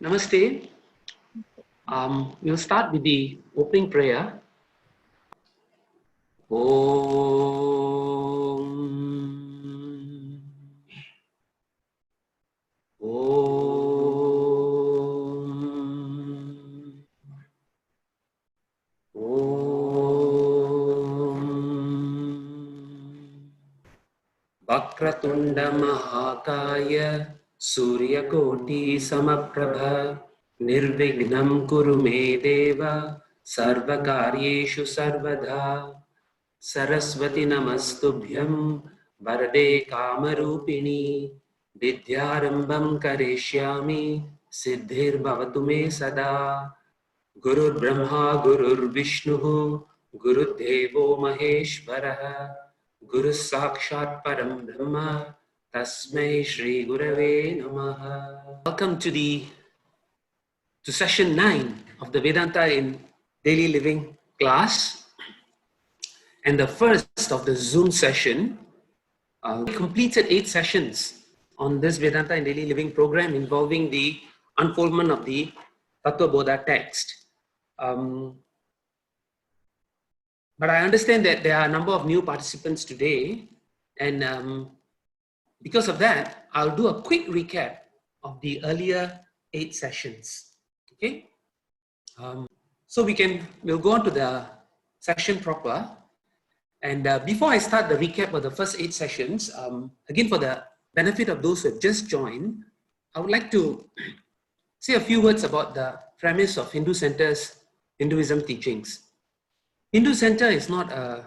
Namaste. We'll start with the opening prayer. Om. Om. Om. Vakratunda Mahakaya Suryakoti Samaprabha Nirvignam Kuru Me Deva Sarvakaryeshu Sarvada Saraswati Namastubhyam Varade Kamarupini Vidyarambam Karishyami Siddhir Bhavatu Me Sada Gurur Brahma Gurur Vishnu Guru Devo Maheshwaraha Guru Sakshat Param Brahma Tasmai Shri Gurave Namaha. Welcome to session 9 of the Vedanta in Daily Living class, and the first of the Zoom session. We completed 8 sessions on this Vedanta in Daily Living program involving the unfoldment of the Tattva Bodha text. But I understand that there are a number of new participants today, and because of that, I'll do a quick recap of the earlier 8 sessions. Okay, so we'll go on to the session proper. And before I start the recap of the first 8 sessions, again for the benefit of those who have just joined, I would like to say a few words about the premise of Hindu Center's Hinduism teachings. Hindu Center is not a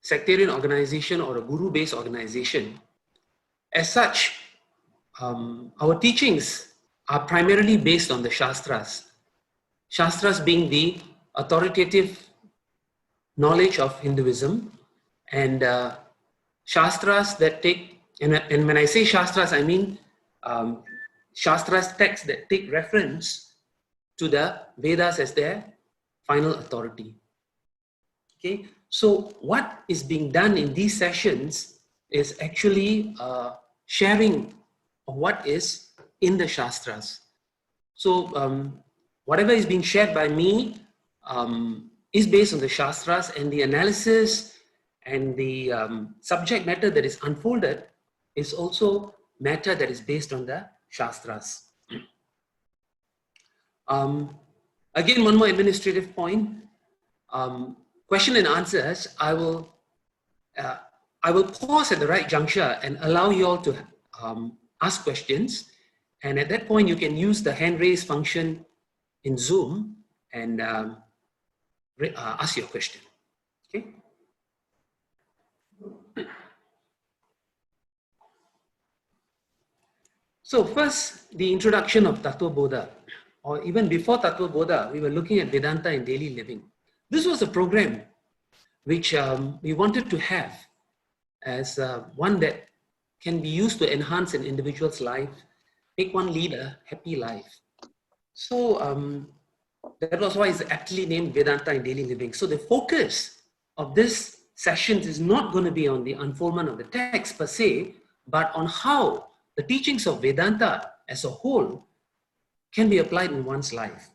sectarian organization or a guru-based organization. As such, our teachings are primarily based on the Shastras. Shastras being the authoritative knowledge of Hinduism, and Shastras that take, and when I say Shastras, I mean Shastras texts that take reference to the Vedas as their final authority. Okay, so what is being done in these sessions is actually sharing of what is in the Shastras. So whatever is being shared by me is based on the Shastras, and the analysis and the subject matter that is unfolded is also matter that is based on the Shastras. Again, one more administrative point. Question and answers, I will pause at the right juncture and allow you all to ask questions. And at that point, you can use the hand raise function in Zoom and ask your question. Okay. So first, the introduction of Tattva Bodha, or even before Tattva Bodha, we were looking at Vedanta in daily living. This was a program which we wanted to have as one that can be used to enhance an individual's life, make one lead a happy life. So that was why it's aptly named Vedanta in daily living. So the focus of this sessions is not going to be on the unfoldment of the text per se, but on how the teachings of Vedanta as a whole can be applied in one's life.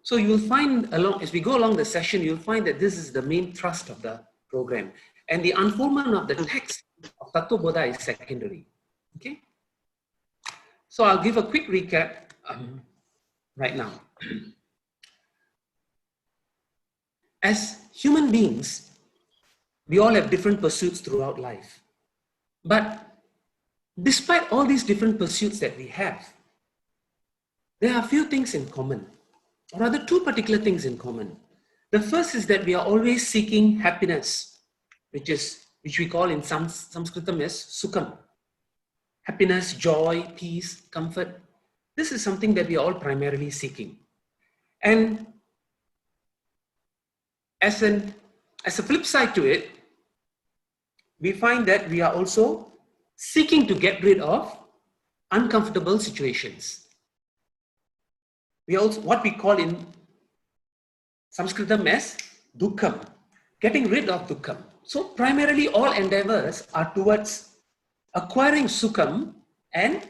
So you will find as we go along the session, you'll find that this is the main thrust of the program. And the unfoldment of the text of Tattva Bodha is secondary. Okay? So I'll give a quick recap right now. As human beings, we all have different pursuits throughout life. But despite all these different pursuits that we have, there are a few things in common, or rather 2 particular things in common. The first is that we are always seeking happiness, which we call in Sanskritam as Sukham. Happiness, joy, peace, comfort. This is something that we are all primarily seeking. And as a flip side to it, we find that we are also seeking to get rid of uncomfortable situations. We also, what we call in Sanskritam as dukkham, getting rid of dukkham. So primarily all endeavors are towards acquiring sukham and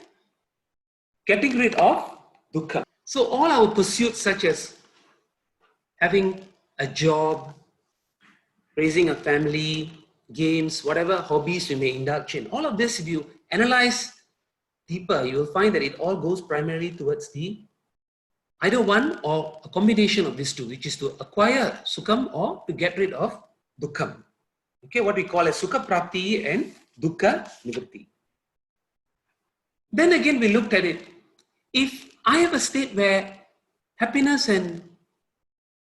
getting rid of dukkha. So all our pursuits such as having a job, raising a family, games, whatever hobbies we may indulge in, all of this, if you analyze deeper, you will find that it all goes primarily towards the either one or a combination of these two, which is to acquire sukham or to get rid of dukkham. Okay, what we call as sukha prapti and dukkha nivritti. Then again, we looked at it. If I have a state where happiness and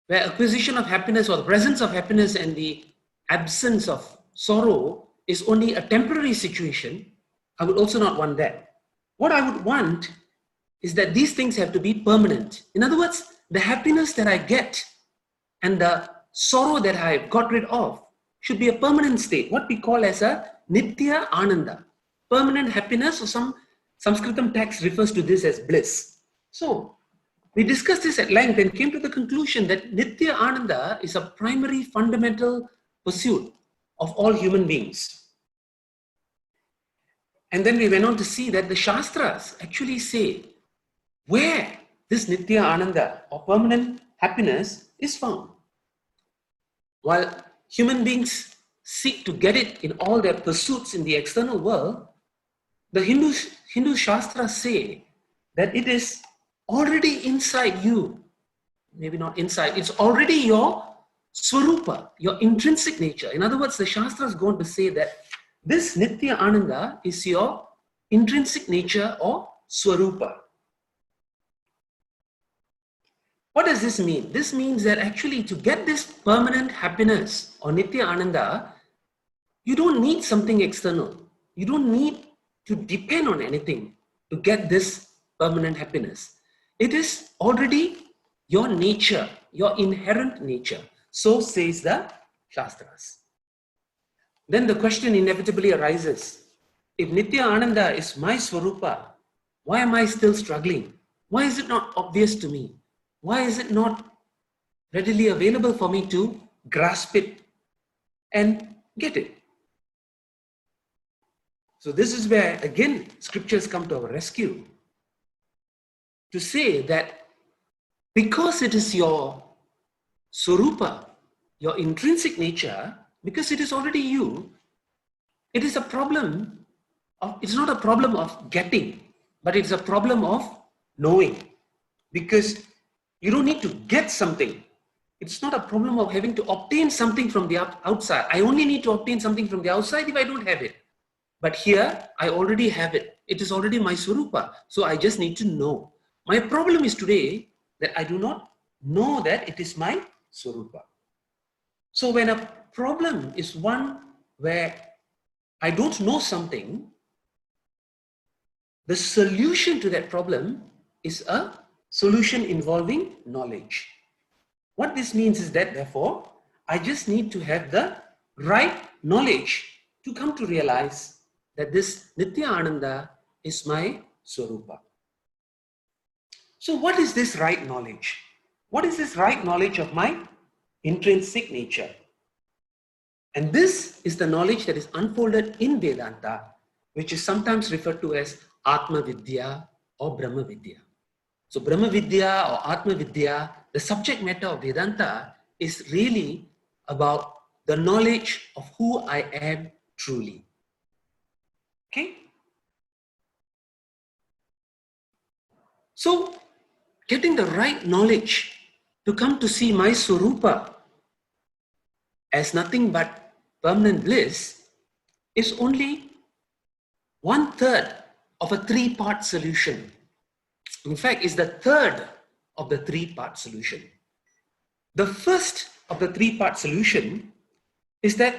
where acquisition of happiness or the presence of happiness and the absence of sorrow is only a temporary situation, I would also not want that. What I would want is that these things have to be permanent. In other words, the happiness that I get and the sorrow that I've got rid of should be a permanent state, what we call as a nitya ananda. Permanent happiness, or some Sanskritam text refers to this as bliss. So, we discussed this at length and came to the conclusion that nitya ananda is a primary fundamental pursuit of all human beings. And then we went on to see that the Shastras actually say where this nitya ananda or permanent happiness is found. While human beings seek to get it in all their pursuits in the external world, the Hindu Shastras say that it is already inside you. Maybe not inside, it's already your swarupa, your intrinsic nature. In other words, the Shastras go on to say that this nitya ananda is your intrinsic nature or swarupa. What does this mean? This means that actually to get this permanent happiness or nitya ananda, you don't need something external. You don't need to depend on anything to get this permanent happiness. It is already your nature, your inherent nature. So says the Shastras. Then the question inevitably arises, if nitya ananda is my swarupa, why am I still struggling? Why is it not obvious to me? Why is it not readily available for me to grasp it and get it? So this is where, again, scriptures come to our rescue to say that because it is your swarupa, your intrinsic nature, because it is already you, it is a problem of, it's not a problem of getting, but it's a problem of knowing. Because you don't need to get something. It's not a problem of having to obtain something from the outside. I only need to obtain something from the outside if I don't have it. But here, I already have it. It is already my swarupa. So I just need to know. My problem is today that I do not know that it is my swarupa. So when a problem is one where I don't know something, the solution to that problem is a solution involving knowledge. What this means is that, therefore, I just need to have the right knowledge to come to realize that this nitya ananda is my swarupa. So what is this right knowledge? What is this right knowledge of my intrinsic nature? And this is the knowledge that is unfolded in Vedanta, which is sometimes referred to as Atma Vidya or Brahma Vidya. So Brahma Vidya or Atma Vidya, the subject matter of Vedanta is really about the knowledge of who I am truly. Okay? So getting the right knowledge to come to see my swarupa as nothing but permanent bliss is only 1/3 of a 3-part solution. In fact, it's the third of the 3-part solution. The first of the 3-part solution is that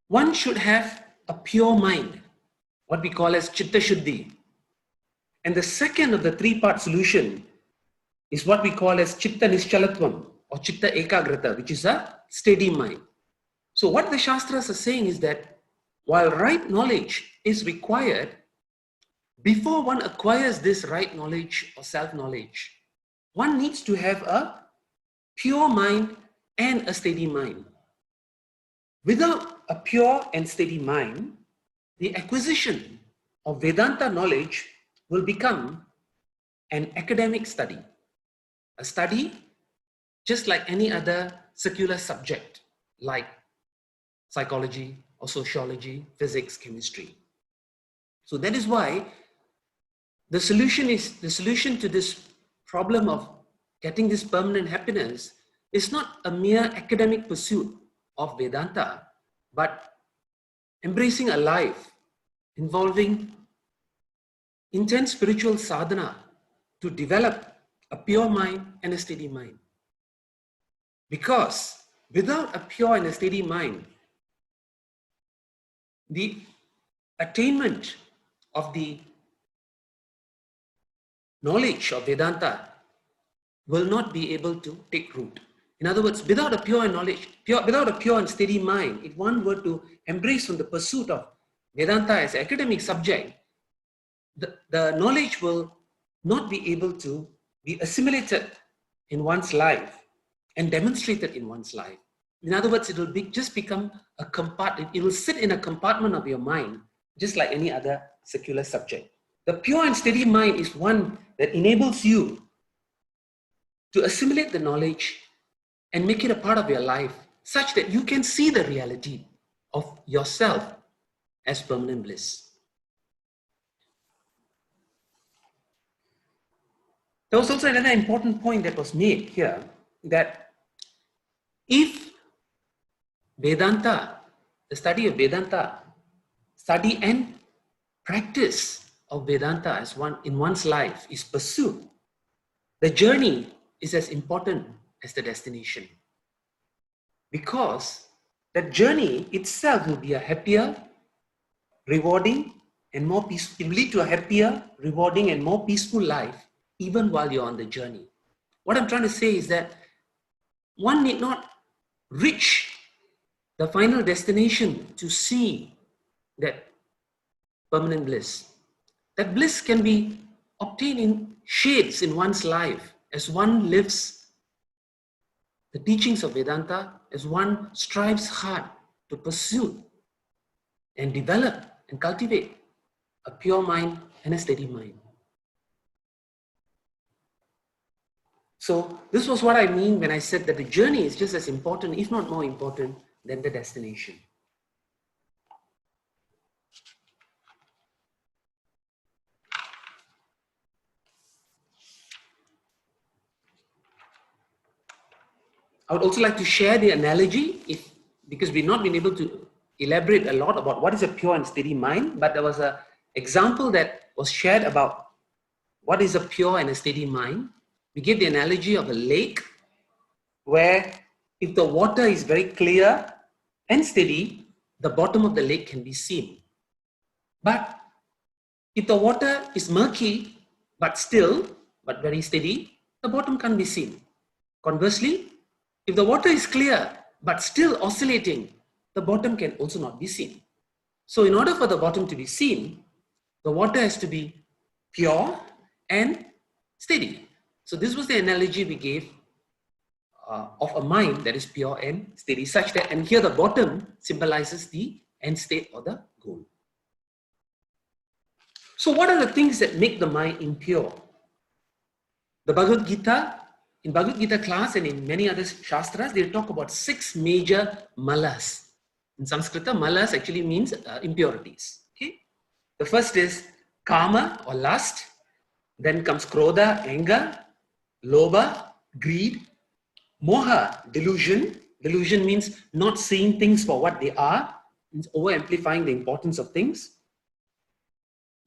one should have a pure mind, what we call as chitta shuddhi. And the second of the 3-part solution is what we call as chitta nischalatvam or chitta ekagrata, which is a steady mind. So what the Shastras are saying is that while right knowledge is required, before one acquires this right knowledge or self-knowledge, one needs to have a pure mind and a steady mind. Without a pure and steady mind, the acquisition of Vedanta knowledge will become an academic study, a study just like any other secular subject like psychology or sociology, physics, chemistry. So that is why the solution to this problem of getting this permanent happiness is not a mere academic pursuit of Vedanta, but embracing a life involving intense spiritual sadhana to develop a pure mind and a steady mind. Because without a pure and a steady mind, the attainment of the knowledge of Vedanta will not be able to take root. In other words, without a pure and steady mind, if one were to embrace from the pursuit of Vedanta as an academic subject, the knowledge will not be able to be assimilated in one's life and demonstrated in one's life. In other words, it will just become a compartment. It will sit in a compartment of your mind, just like any other secular subject. The pure and steady mind is one that enables you to assimilate the knowledge and make it a part of your life, such that you can see the reality of yourself as permanent bliss. There was also another important point that was made here, that if Vedanta, the study of Vedanta, study and practice of Vedanta as one in one's life is pursued, the journey is as important as the destination. Because that journey itself will be a happier, rewarding, and more peaceful. It will lead to a happier, rewarding, and more peaceful life even while you're on the journey. What I'm trying to say is that one need not reach the final destination to see that permanent bliss. That bliss can be obtained in shades in one's life as one lives the teachings of Vedanta, as one strives hard to pursue and develop and cultivate a pure mind and a steady mind. So this was what I mean when I said that the journey is just as important, if not more important, than the destination. I would also like to share the analogy, because we've not been able to elaborate a lot about what is a pure and steady mind, but there was an example that was shared about what is a pure and a steady mind. We gave the analogy of a lake where if the water is very clear and steady, the bottom of the lake can be seen. But if the water is murky but still, but very steady, the bottom can't be seen. Conversely, if the water is clear but still oscillating, the bottom can also not be seen. So in order for the bottom to be seen, the water has to be pure and steady. So this was the analogy we gave of a mind that is pure and steady, such that, and here the bottom symbolizes the end state or the goal. So what are the things that make the mind impure? The Bhagavad Gita, in Bhagavad Gita class and in many other shastras, they talk about 6 major malas. In Sanskrit, malas actually means impurities. Okay? The first is kama or lust. Then comes krodha, anger, lobha, greed, moha, delusion. Delusion means not seeing things for what they are, means over-amplifying the importance of things.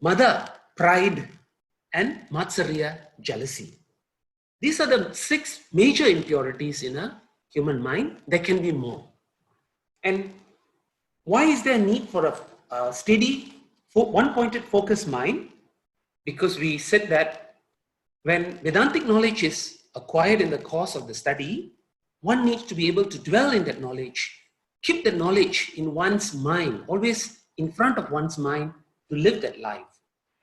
Mada, pride, and matsarya, jealousy. These are the 6 major impurities in a human mind. There can be more. And why is there a need for a steady, one-pointed focused mind? Because we said that when Vedantic knowledge is acquired in the course of the study, one needs to be able to dwell in that knowledge, keep the knowledge in one's mind, always in front of one's mind to live that life.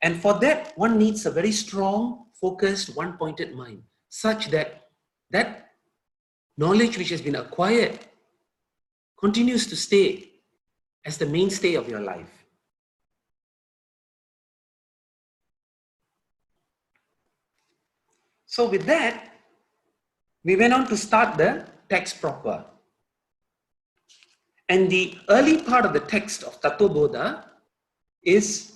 And for that, one needs a very strong, focused, one-pointed mind, such that that knowledge which has been acquired continues to stay as the mainstay of your life. So with that, we went on to start the text proper. And the early part of the text of Tattva Bodha is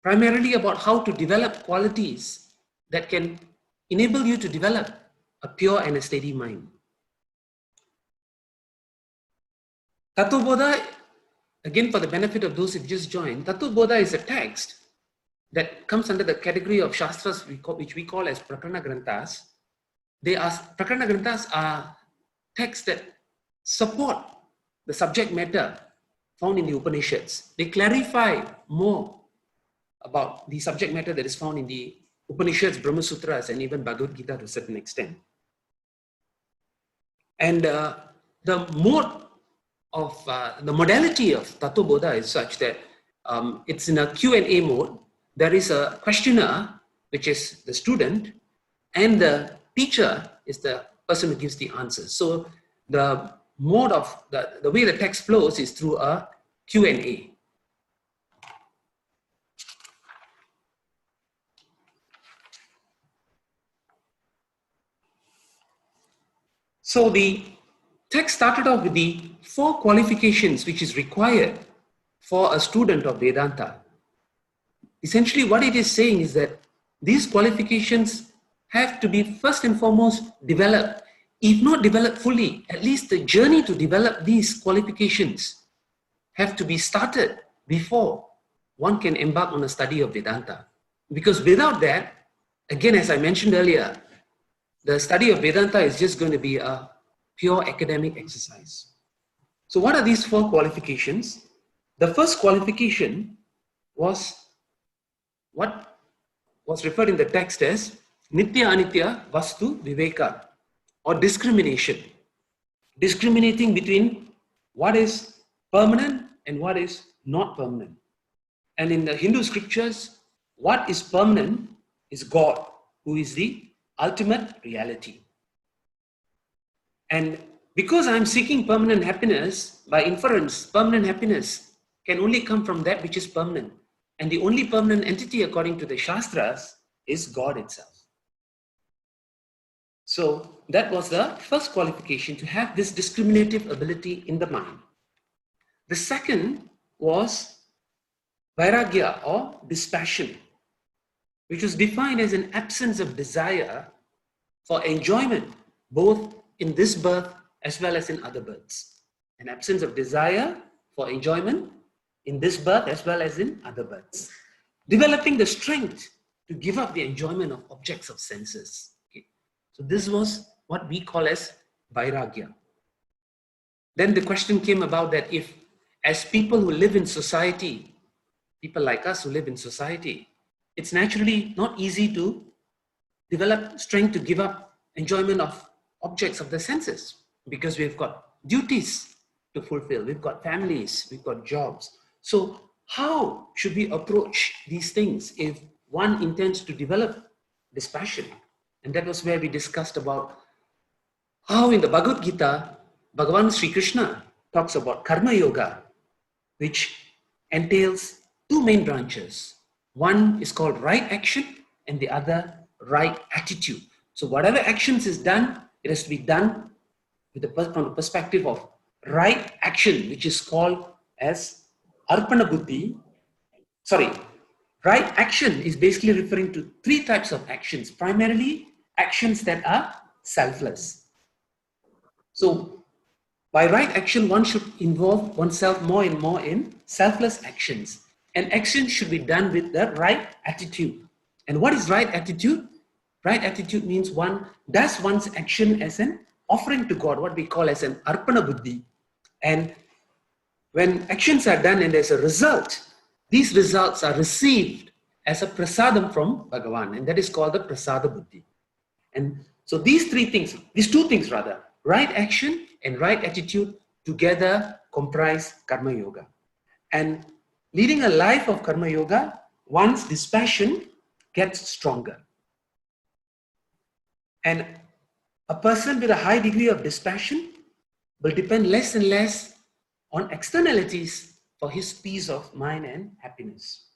primarily about how to develop qualities that can enable you to develop a pure and a steady mind. Tattva Bodha, again for the benefit of those who just joined, Tattva Bodha is a text that comes under the category of Shastras which we call as Prakarana Granthas. Prakarana Granthas are texts that support the subject matter found in the Upanishads. They clarify more about the subject matter that is found in the Upanishads, Brahma Sutras, and even Bhagavad Gita to a certain extent. And the modality of Tattva Bodha is such that it's in a Q&A mode. There is a questioner, which is the student, and the teacher is the person who gives the answers. So the mode of the way the text flows is through a Q&A. So the text started off with the 4 qualifications which is required for a student of Vedanta. Essentially what it is saying is that these qualifications have to be first and foremost developed. If not developed fully, at least the journey to develop these qualifications have to be started before one can embark on a study of Vedanta. Because without that, again, as I mentioned earlier, the study of Vedanta is just going to be a pure academic exercise. So what are these 4 qualifications? The first qualification was what was referred in the text as Nitya Anitya Vastu Viveka, or discrimination. Discriminating between what is permanent and what is not permanent. And in the Hindu scriptures, what is permanent is God, who is the ultimate reality. And because I'm seeking permanent happiness, by inference, permanent happiness can only come from that which is permanent. And the only permanent entity according to the Shastras is God itself. So that was the first qualification, to have this discriminative ability in the mind. The second was Vairagya, or dispassion, which was defined as an absence of desire for enjoyment, both in this birth as well as in other births. An absence of desire for enjoyment in this birth as well as in other births. Developing the strength to give up the enjoyment of objects of senses. Okay. So this was what we call as Vairagya. Then the question came about that if, as people who live in society, people like us who live in society, it's naturally not easy to develop strength to give up enjoyment of objects of the senses, because we've got duties to fulfill, we've got families, we've got jobs. So how should we approach these things if one intends to develop dispassion? And that was where we discussed about how in the Bhagavad Gita, Bhagavan Sri Krishna talks about Karma Yoga, which entails 2 main branches. One is called right action and the other right attitude. So whatever actions is done, it has to be done from the perspective of right action, which is called as Arpana Buddhi. Right action is basically referring to 3 types of actions, primarily actions that are selfless. So by right action, one should involve oneself more and more in selfless actions. And action should be done with the right attitude. And what is right attitude? Right attitude means one does one's action as an offering to God, what we call as an Arpana Buddhi. And when actions are done and there's a result, these results are received as a prasadam from Bhagavan, and that is called the Prasada Buddhi. And so these 2 things rather, right action and right attitude together comprise Karma Yoga. And leading a life of Karma Yoga, one's dispassion gets stronger. And a person with a high degree of dispassion will depend less and less on externalities for his peace of mind and happiness.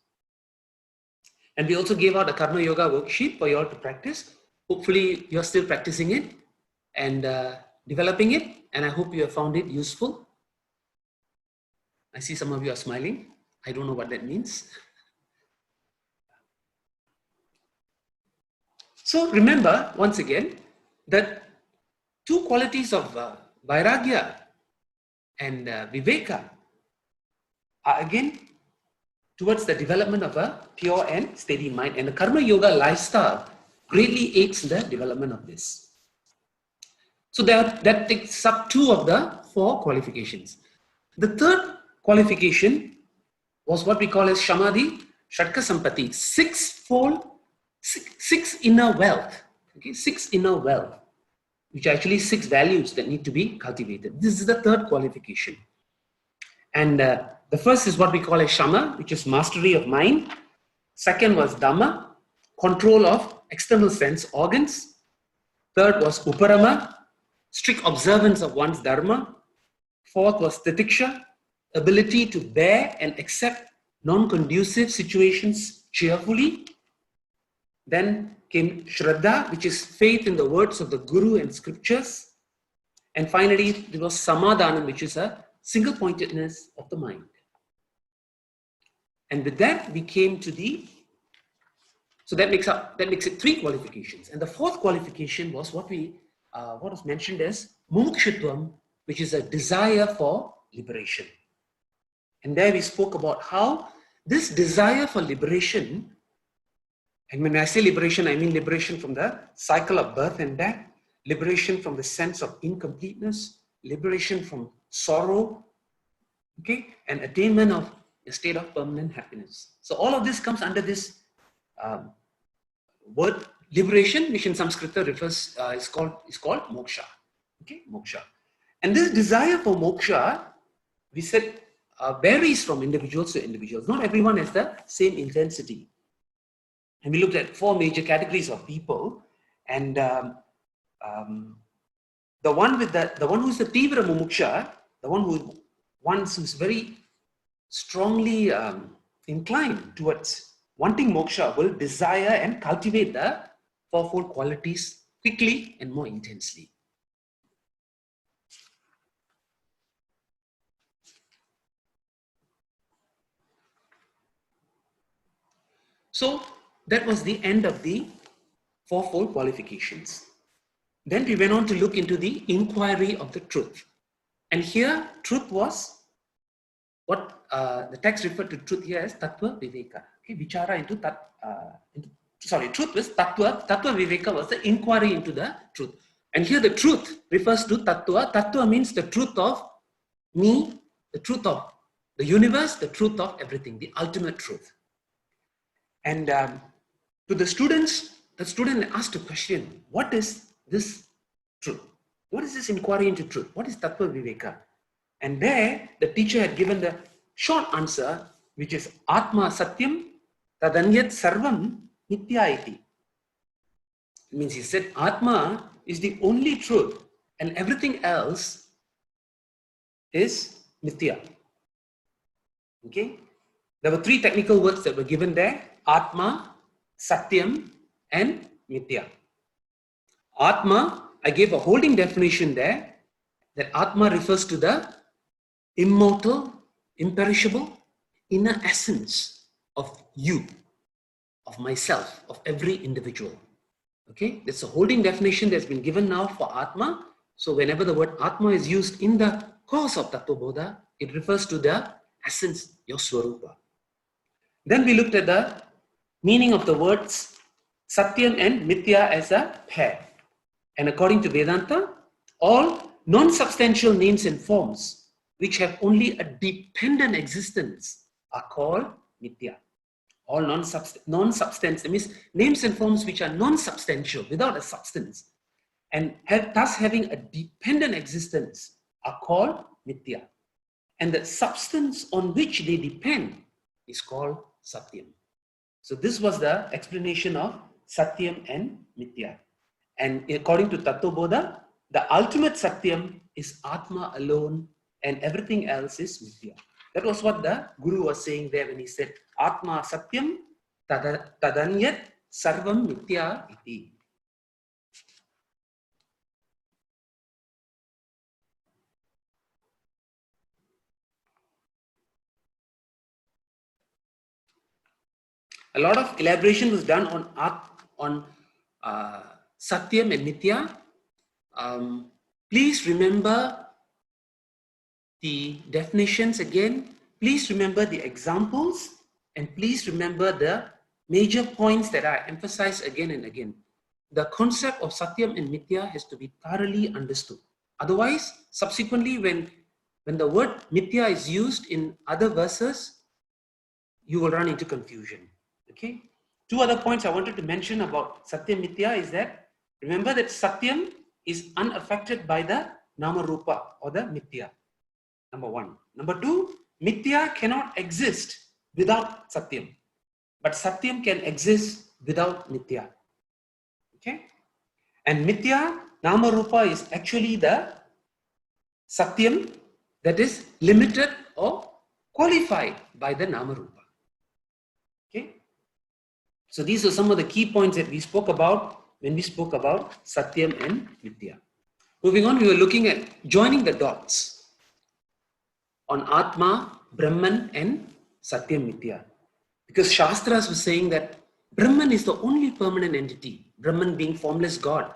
And we also gave out a Karma Yoga worksheet for you all to practice. Hopefully, you're still practicing it and developing it. And I hope you have found it useful. I see some of you are smiling. I don't know what that means. So remember, once again, that two qualities of Vairagya and Viveka are again towards the development of a pure and steady mind. And the Karma Yoga lifestyle greatly aids in the development of this. So that takes up 2 of the 4 qualifications. The third qualification was what we call as Shamadhi Shatka Sampati, 6 inner wealth. Okay, 6 inner wealth, which are actually 6 values that need to be cultivated. This is the third qualification. And the first is what we call as Shama, which is mastery of mind. Second was Dhamma, control of external sense organs. Third was Uparama, strict observance of one's Dharma. Fourth was Titiksha, ability to bear and accept non-conducive situations cheerfully. Then came Shraddha, which is faith in the words of the Guru and scriptures. And finally, there was Samadhanam, which is a single-pointedness of the mind. And with that, we came to so that makes it 3 qualifications. And the 4th qualification was what was mentioned as Mumukshutvam, which is a desire for liberation. And there we spoke about how this desire for liberation, and when I say liberation, I mean liberation from the cycle of birth and death, liberation from the sense of incompleteness, liberation from sorrow, okay, and attainment of a state of permanent happiness. So all of this comes under this word liberation, which in Sanskrit refers is called moksha. Okay, moksha. And this desire for moksha, we said, varies from individuals to individuals. Not everyone has the same intensity. And we looked at 4 major categories of people, and the one who's the Tivra Mumuksha, the one who's very strongly inclined towards wanting moksha, will desire and cultivate the 4-fold qualities quickly and more intensely. So that was the end of the 4-fold qualifications. Then we went on to look into the inquiry of the truth. And here, truth was what the text referred to truth here as Tattva Viveka. Okay, Vichara truth was Tattva. Tattva Viveka was the inquiry into the truth. And here the truth refers to Tattva. Tattva means the truth of me, the truth of the universe, the truth of everything, the ultimate truth. And to the student asked a question: what is this truth? What is this inquiry into truth? What is Tattva Viveka? And there, the teacher had given the short answer, which is Atma Satyam Tadanyat Sarvam Nitya iti. It means he said Atma is the only truth and everything else is Nitya. Okay? There were 3 technical words that were given there: Atma, Satyam, and Nitya. Atma, I gave a holding definition there, that Atma refers to the immortal, imperishable, inner essence of you, of myself, of every individual. Okay, that's a holding definition that's been given now for Atma. So whenever the word Atma is used in the course of Tattva Bodha, it refers to the essence, your Swarupa. Then we looked at the meaning of the words Satyam and Mithya as a pair. And according to Vedanta, all non-substantial names and forms which have only a dependent existence are called Mithya. All non-substance, that means names and forms which are non-substantial, without a substance, and thus having a dependent existence are called Mithya. And the substance on which they depend is called Satyam. So this was the explanation of Satyam and Mithya. And according to Tattva Bodha, the ultimate Satyam is Atma alone and everything else is Mithya. That was what the Guru was saying there when he said Atma Satyam Tadanyat sarvam mithya iti. A lot of elaboration was done on Satyam and Mithya. Please remember the definitions again. Please remember the examples, and please remember the major points that I emphasize again and again. The concept of Satyam and Mithya has to be thoroughly understood. Otherwise, subsequently, when the word Mithya is used in other verses, you will run into confusion. Okay. Two other points I wanted to mention about Satyam Mithya is that remember that Satyam is unaffected by the Nama Rupa or the Mithya. Number one. Number two, Mithya cannot exist without Satyam, but Satyam can exist without Mithya. Okay. And Mithya, Nama Rupa is actually the Satyam that is limited or qualified by the Nama Rupa. Okay. So these are some of the key points that we spoke about when we spoke about Satyam and Mithya. Moving on, we were looking at joining the dots on Atma, Brahman and Satyam Mithya. Because Shastras were saying that Brahman is the only permanent entity, Brahman being formless God,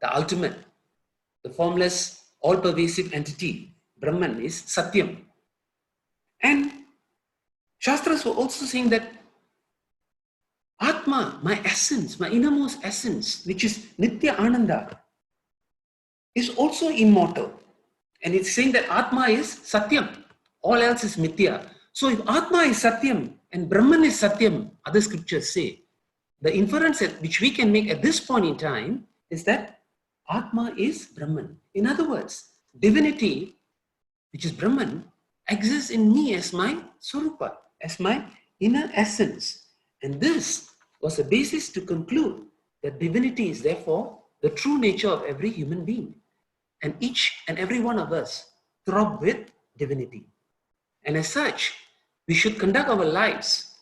the ultimate, the formless, all-pervasive entity. Brahman is Satyam. And Shastras were also saying that Atma, my essence, my innermost essence, which is Nitya Ananda, is also immortal. And it's saying that Atma is Satyam, all else is Mithya. So if Atma is Satyam and Brahman is Satyam, other scriptures say, the inference which we can make at this point in time is that Atma is Brahman. In other words, divinity, which is Brahman, exists in me as my Swarupa, as my inner essence. And this was a basis to conclude that divinity is therefore the true nature of every human being. And each and every one of us throb with divinity. And as such, we should conduct our lives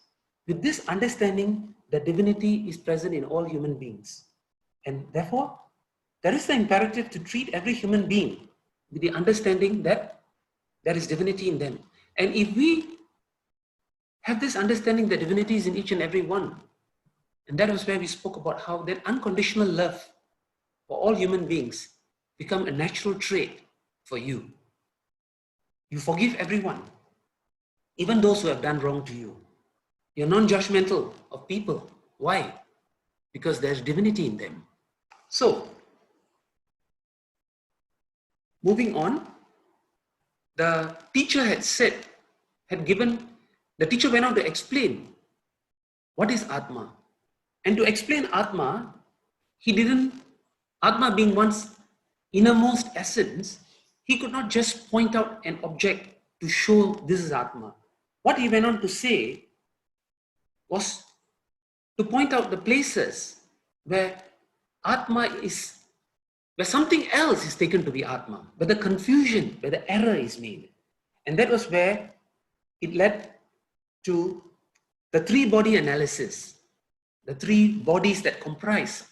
with this understanding that divinity is present in all human beings. And therefore, there is the imperative to treat every human being with the understanding that there is divinity in them. And if we have this understanding that divinity is in each and every one, and that was where we spoke about how that unconditional love for all human beings become a natural trait for you. You forgive everyone, even those who have done wrong to you. You're non-judgmental of people. Why? Because there's divinity in them. So, moving on, the teacher had the teacher went on to explain what is Atma. And to explain Atma, Atma being one's innermost essence, he could not just point out an object to show this is Atma. What he went on to say was to point out the places where Atma is, where something else is taken to be Atma, where the confusion, where the error is made. And that was where it led to the three-body analysis, the three bodies that comprise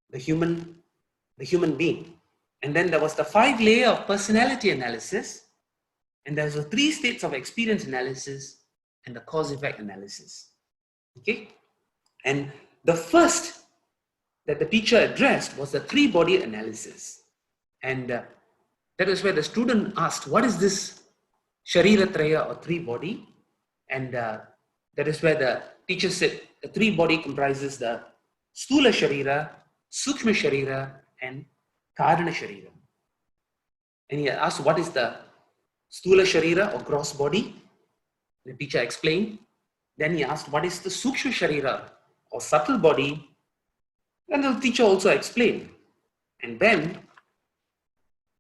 the human being. And then there was the 5-layer of personality analysis, and there's the 3 states of experience analysis, and the cause-effect analysis. Okay? And the first that the teacher addressed was the 3-body analysis. And that is where the student asked, what is this Sharira Traya or 3-body? And that is where the teacher said the 3-body comprises the Stula Sharira, Sukshma Sharira, and Karana Sharira. And he asked, what is the Stula Sharira or gross body? The teacher explained. Then he asked, what is the Sukshma Sharira or subtle body? And the teacher also explained. And then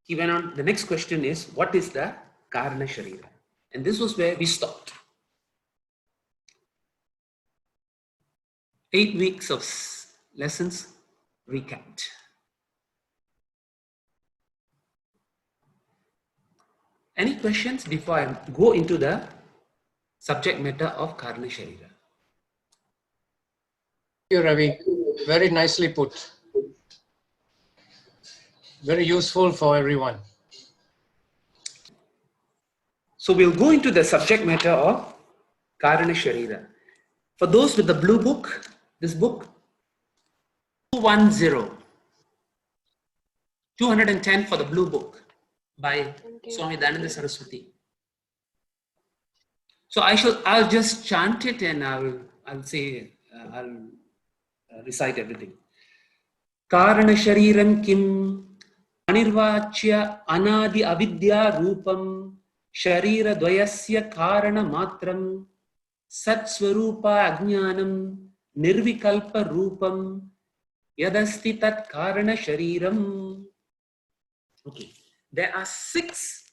he went on, the next question is, what is the Karana Sharira? And this was where we stopped. 8 weeks of lessons recapped. Any questions before I go into the subject matter of Karana Sharira? you, Ravi. Very nicely put. Very useful for everyone. So we'll go into the subject matter of Karana Sharira. For those with the blue book, this book 210, 210 for the blue book by Swami Dayananda Saraswati. So I'll just chant it and I'll say, I'll recite everything. Karana Shariram Kim Anirvachya Anadi Avidya Rupam Sharira Dvayasya Karana Matram Sat Swarupa Ajnanam Nirvikalpa Rupam Yadasti Tat Karana Shariram. Okay, there are 6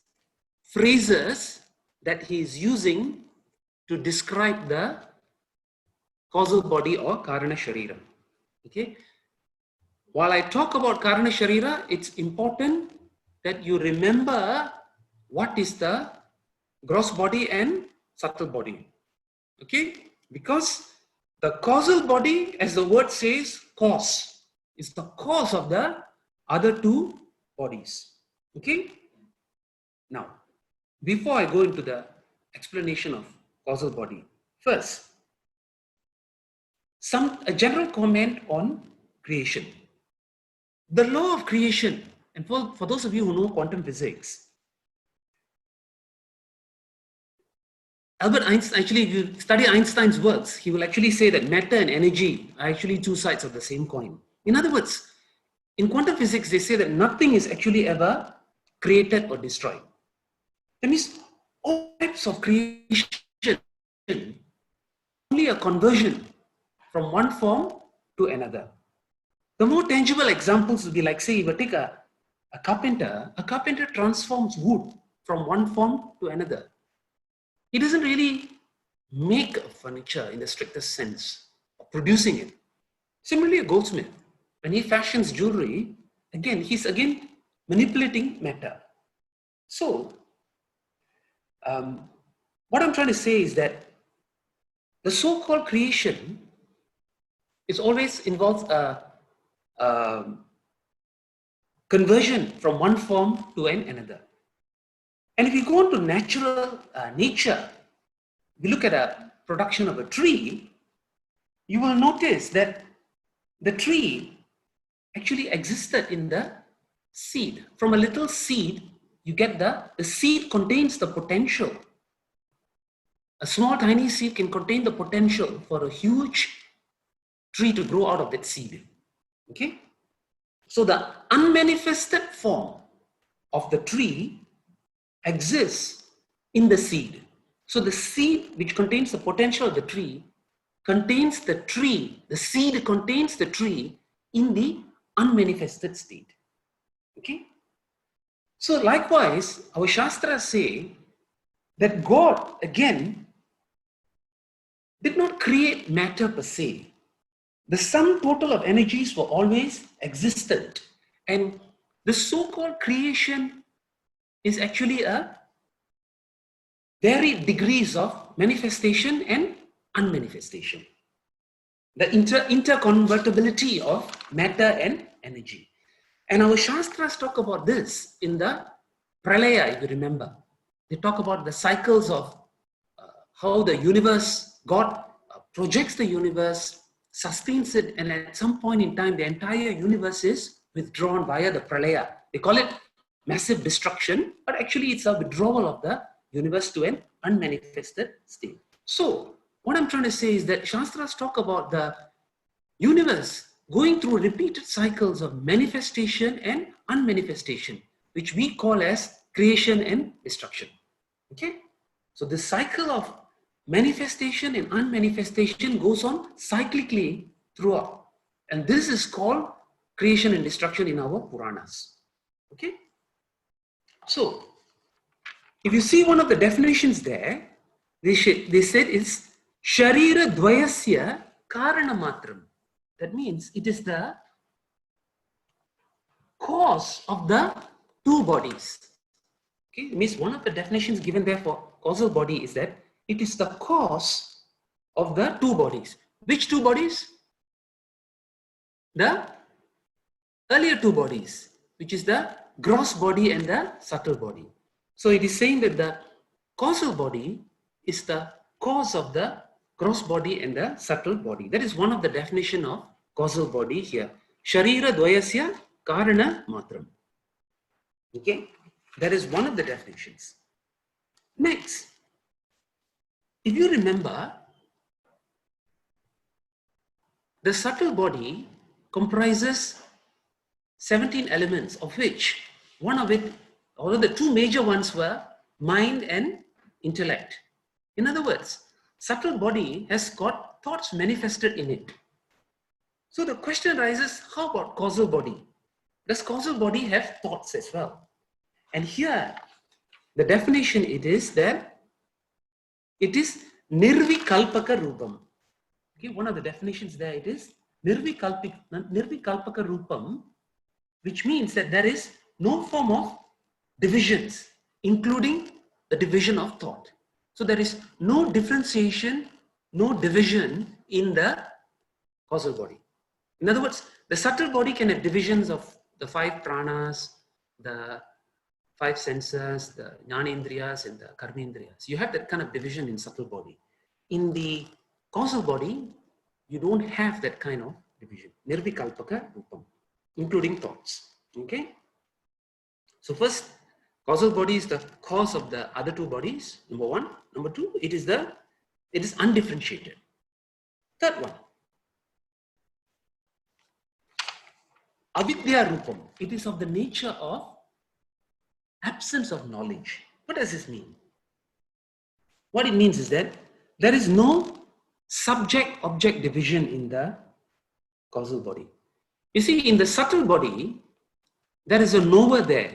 phrases that he is using to describe the causal body or Karana Shariram. Okay. While I talk about Karana Sharira, it's important that you remember what is the gross body and subtle body. Okay? Because the causal body, as the word says, cause, is the cause of the other 2 bodies. Okay? Now, before I go into the explanation of causal body, first, a general comment on creation. The law of creation, and for those of you who know quantum physics, Albert Einstein, actually, if you study Einstein's works, he will actually say that matter and energy are actually 2 sides of the same coin. In other words, in quantum physics, they say that nothing is actually ever created or destroyed. That means all types of creation only a conversion from one form to another. The more tangible examples would be like, say, if you take a carpenter transforms wood from one form to another. He doesn't really make furniture in the strictest sense of producing it. Similarly, a goldsmith, when he fashions jewelry, he's manipulating matter. So, what I'm trying to say is that the so-called creation is always involves a conversion from one form to another. And if you go on to natural nature, if you look at a production of a tree, you will notice that the tree actually existed in the seed. From a little seed, you get the seed contains the potential. A small tiny seed can contain the potential for a huge tree to grow out of that seed. Okay? So the unmanifested form of the tree exists in the seed. So the seed which contains the potential of the tree contains the tree, the seed contains the tree in the unmanifested state. Okay? So likewise, our Shastras say that God again did not create matter per se. The sum total of energies were always existent. And the so-called creation is actually a varied degrees of manifestation and unmanifestation. The interconvertibility of matter and energy. And our Shastras talk about this in the Pralaya, if you remember. They talk about the cycles of how the universe, God projects the universe, sustains it, and at some point in time, the entire universe is withdrawn via the Pralaya. They call it massive destruction, but actually it's a withdrawal of the universe to an unmanifested state. So, what I'm trying to say is that Shastras talk about the universe going through repeated cycles of manifestation and unmanifestation, which we call as creation and destruction. Okay? So the cycle of manifestation and unmanifestation goes on cyclically throughout. And this is called creation and destruction in our Puranas. Okay? So, if you see one of the definitions there, they said it's Sharira Dvayasya Karana Matram. That means it is the cause of the 2 bodies. Okay, it means one of the definitions given there for causal body is that it is the cause of the 2 bodies. Which 2 bodies? the earlier two bodies, which is the gross body and the subtle body. So it is saying that the causal body is the cause of the gross body and the subtle body. That is one of the definition of causal body here. Sharira dvayasya karana matram. Okay, that is one of the definitions. Next, if you remember, the subtle body comprises 17 elements, of which one of it, although the two major ones were mind and intellect. In other words, subtle body has got thoughts manifested in it. So the question arises, how about causal body? Does causal body have thoughts as well? And here, the definition it is that it is nirvikalpaka rupam. Okay, one of the definitions there it is nirvikalpaka rupam, which means that there is no form of divisions, including the division of thought. So there is no differentiation, no division in the causal body. In other words, the subtle body can have divisions of the 5 pranas, the 5 senses, the jnanendriyas and the karmendriyas. You have that kind of division in subtle body. In the causal body, you don't have that kind of division. Nirvikalpaka rupam, including thoughts. Okay? So first, causal body is the cause of the other two bodies, number one. Number two, it is undifferentiated. Third one, avidya rupam. It is of the nature of absence of knowledge. What does this mean? What it means is that there is no subject-object division in the causal body. You see, in the subtle body, there is a knower there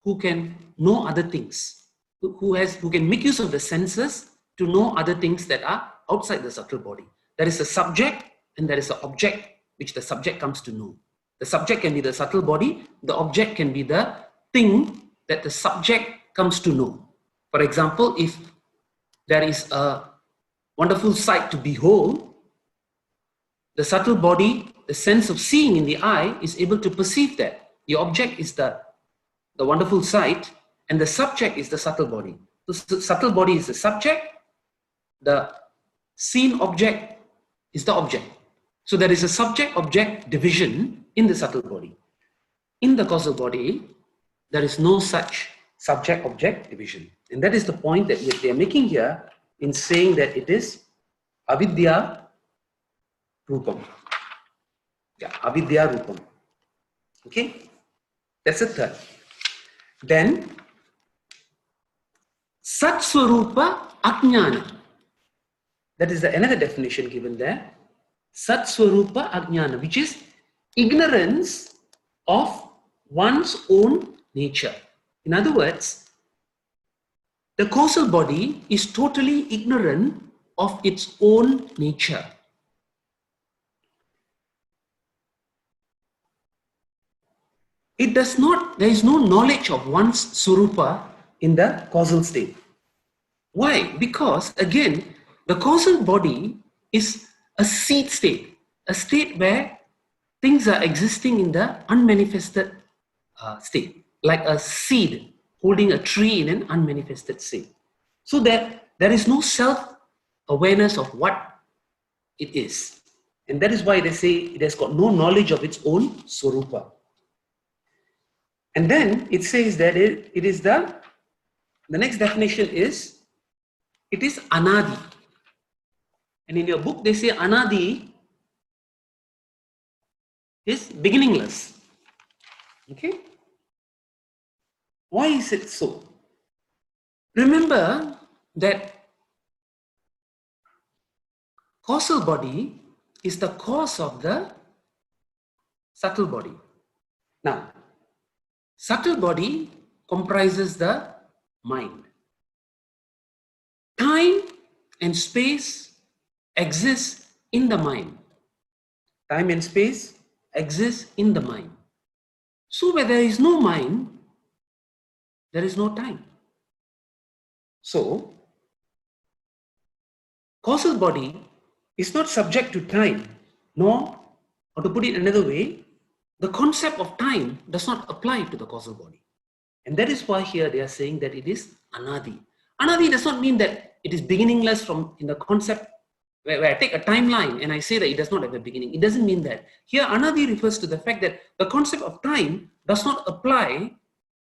who can know other things, who can make use of the senses to know other things that are outside the subtle body. There is a subject and there is an object which the subject comes to know. The subject can be the subtle body, the object can be the thing that the subject comes to know. For example, if there is a wonderful sight to behold, the subtle body, the sense of seeing in the eye is able to perceive that. The object is the wonderful sight and the subject is the subtle body. The subtle body is the subject, the seen object is the object. So there is a subject-object division in the subtle body. In the causal body, there is no such subject-object division. And that is the point that they are making here in saying that it is avidya rupam. Yeah, avidya rupam. Okay, that's the third. Then, sat swarupa ajnana. That is another definition given there. Sat swarupa ajnana, which is ignorance of one's own nature. In other words, the causal body is totally ignorant of its own nature. There is no knowledge of one's swarupa in the causal state. Why? Because again, the causal body is a seed state, a state where things are existing in the unmanifested state, like a seed holding a tree in an unmanifested state. So that there is no self-awareness of what it is. And that is why they say it has got no knowledge of its own swarupa. And then it says that it is the next definition is, it is anadi. And in your book they say anadi is beginningless. Okay? Why is it so? Remember that causal body is the cause of the subtle body. Now, subtle body comprises the mind. Time and space exist in the mind. Time and space exist in the mind. So where there is no mind, there is no time. So, causal body is not subject to time, nor Or to put it another way, the concept of time does not apply to the causal body. And that is why here they are saying that it is anadi. Anadi does not mean that it is beginningless from in the concept where I take a timeline and I say that it does not have a beginning. It doesn't mean that. Here anadi refers to the fact that the concept of time does not apply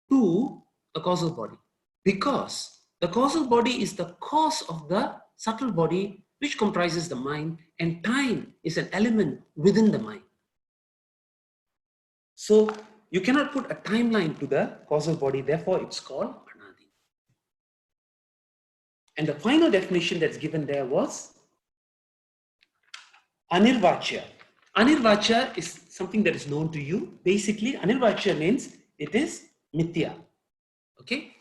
to the causal body, because the causal body is the cause of the subtle body which comprises the mind, and time is an element within the mind. So you cannot put a timeline to the causal body, therefore it's called anadi. And the final definition that's given there was anirvachya. Anirvachya is something that is known to you. Basically, anirvachya means it is mithya. Okay?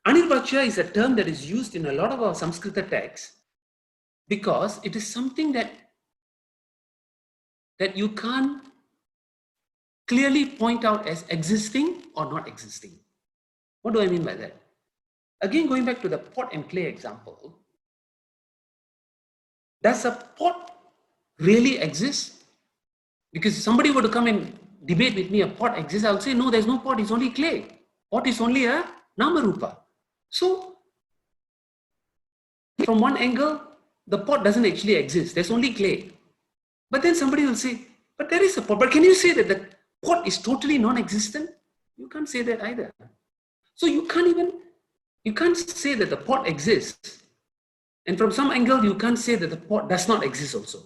Anirvachya is a term that is used in a lot of our Sanskrita texts because it is something that you can't clearly point out as existing or not existing. What do I mean by that? Again, going back to the pot and clay example, does a pot really exist? Because if somebody were to come and debate with me, a pot exists, I would say, no, there's no pot, it's only clay. Pot is only a namarupa. So, from one angle, the pot doesn't actually exist, there's only clay. But then somebody will say, but there is a pot. But can you say that the pot is totally non-existent? You can't say that either. So you can't say that the pot exists. And from some angle, you can't say that the pot does not exist also.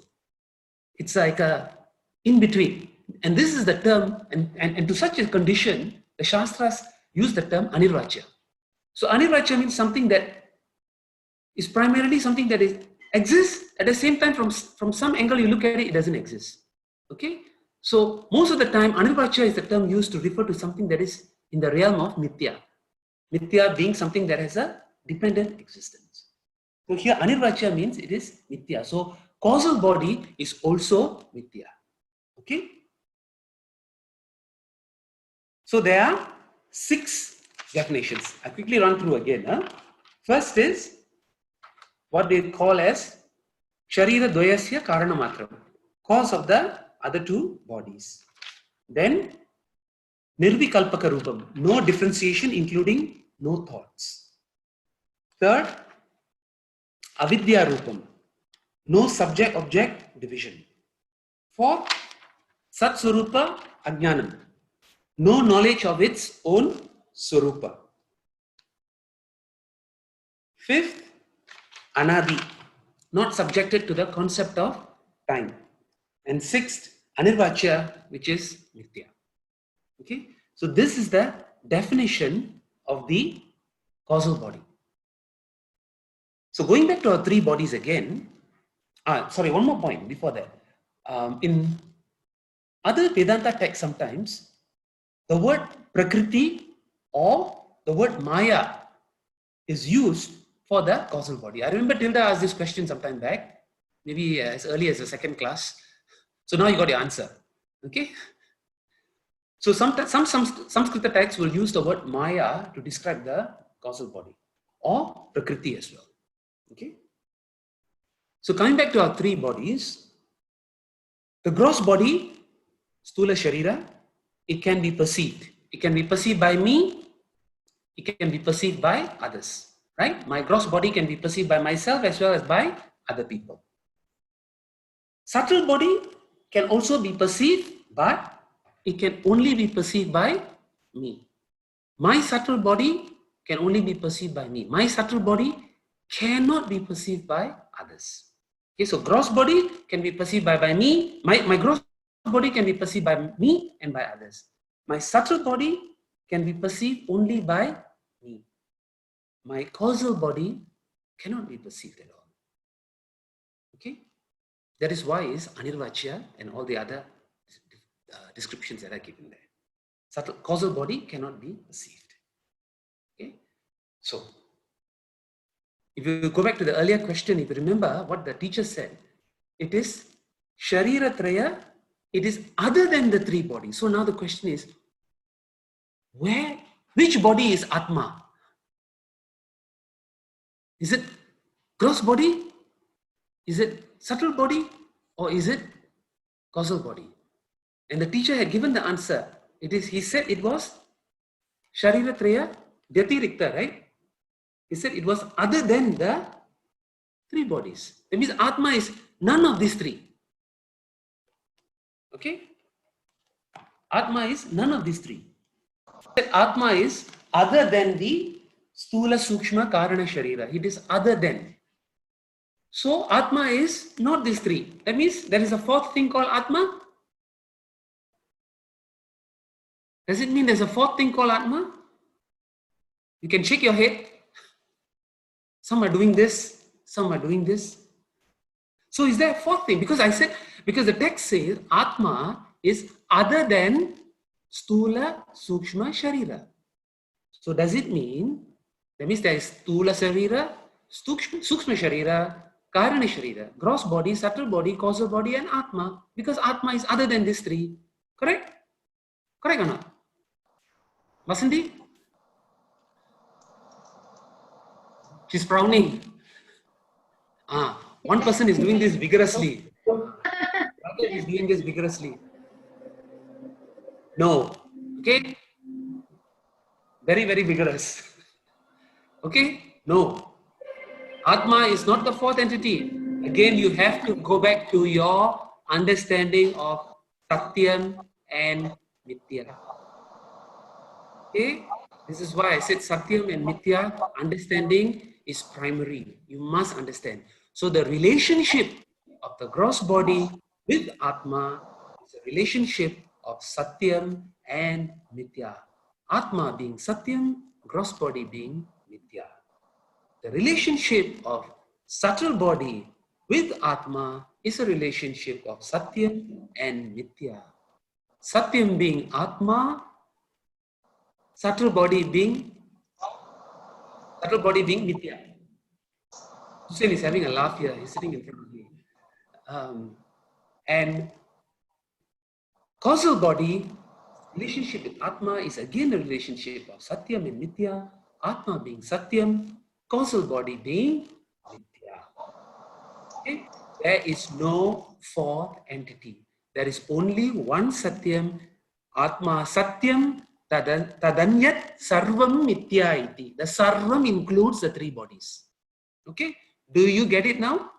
It's like a in between. And this is the term, and to such a condition, the Shastras use the term anirvachya. So anirvachya means something that is primarily something that exists, at the same time from some angle you look at it, it doesn't exist. Okay? So most of the time, anirvachya is the term used to refer to something that is in the realm of mithya. Mithya being something that has a dependent existence. So here anirvachya means it is mithya. So causal body is also mithya. Okay? So there are 6 definitions. I quickly run through again. First is what they call as Sharira Dvayasya Karanamatram, cause of the other 2 bodies. Then Nirvikalpaka Rupam, no differentiation including no thoughts. Third, Avidya Rupam, no subject-object division. Fourth, Sat Swarupa Ajnanam, no knowledge of its own Swarupa. Fifth, Anadi, not subjected to the concept of time. And sixth, Anirvachya, which is Mithya. Okay, so this is the definition of the causal body. So going back to our 3 bodies again, one more point before that. In other Vedanta texts sometimes, the word Prakriti or the word Maya is used for the causal body. I remember Tilda asked this question sometime back, maybe as early as the 2nd class. So now you got your answer. Okay? So some Sanskrita texts will use the word Maya to describe the causal body or Prakriti as well. Okay? So coming back to our 3 bodies, the gross body, Stula Sharira, it can be perceived. It can be perceived by me, it can be perceived by others. Right? My gross body can be perceived by myself as well as by other people. Subtle body can also be perceived, but it can only be perceived by me. My subtle body can only be perceived by me. My subtle body cannot be perceived by others. Okay, so gross body can be perceived by me. My gross body can be perceived by me and by others. My subtle body can be perceived only by me. My causal body cannot be perceived at all. Okay? That is why is Anirvachya and all the other descriptions that are given there. Subtle causal body cannot be perceived. Okay? So, if you go back to the earlier question, if you remember what the teacher said, it is Sharira Traya, it is other than the 3 bodies. So now the question is, which body is Atma? Is it gross body? Is it subtle body? Or is it causal body? And the teacher had given the answer. He said it was Sharira Traya Vyatirikta, right? He said it was other than the three bodies. That means Atma is none of these three. Okay? Atma is none of these three. Atma is other than the Stula Sukshma Karana Sharira. It is other than. So Atma is not these three. That means there is a fourth thing called Atma. Does it mean there's a fourth thing called Atma? You can shake your head. Some are doing this, some are doing this. So is there a fourth thing? Because the text says Atma is other than Stula Sukshma Sharira. So does it mean, that means there is Stula Sharira, Sukshma Sharira, Karana Sharira, gross body, subtle body, causal body, and Atma. Because Atma is other than these three. Correct? Correct or not? Vasanthi? She's frowning. One person is doing this vigorously. Another is doing this vigorously. No. Okay? Very, very vigorous. Okay? No. Atma is not the fourth entity. Again, you have to go back to your understanding of Satyam and Mithya. Okay? This is why I said Satyam and Mithya understanding is primary. You must understand. So the relationship of the gross body with Atma is a relationship of Satyam and Mithya. Atma being Satyam, gross body being Mithya. The relationship of subtle body with Atma is a relationship of Satyam and Mithya. Satyam being Atma, subtle body being Mithya. Hussein is having a laugh here. He's sitting in front of me. And causal body, relationship with Atma is again a relationship of Satyam and Mithya. Atma being Satyam, causal body being Mithya. Okay? There is no fourth entity. There is only one Satyam, Atma Satyam, Tadanyat Sarvam Mithya iti. The Sarvam includes the three bodies. Okay? Do you get it now?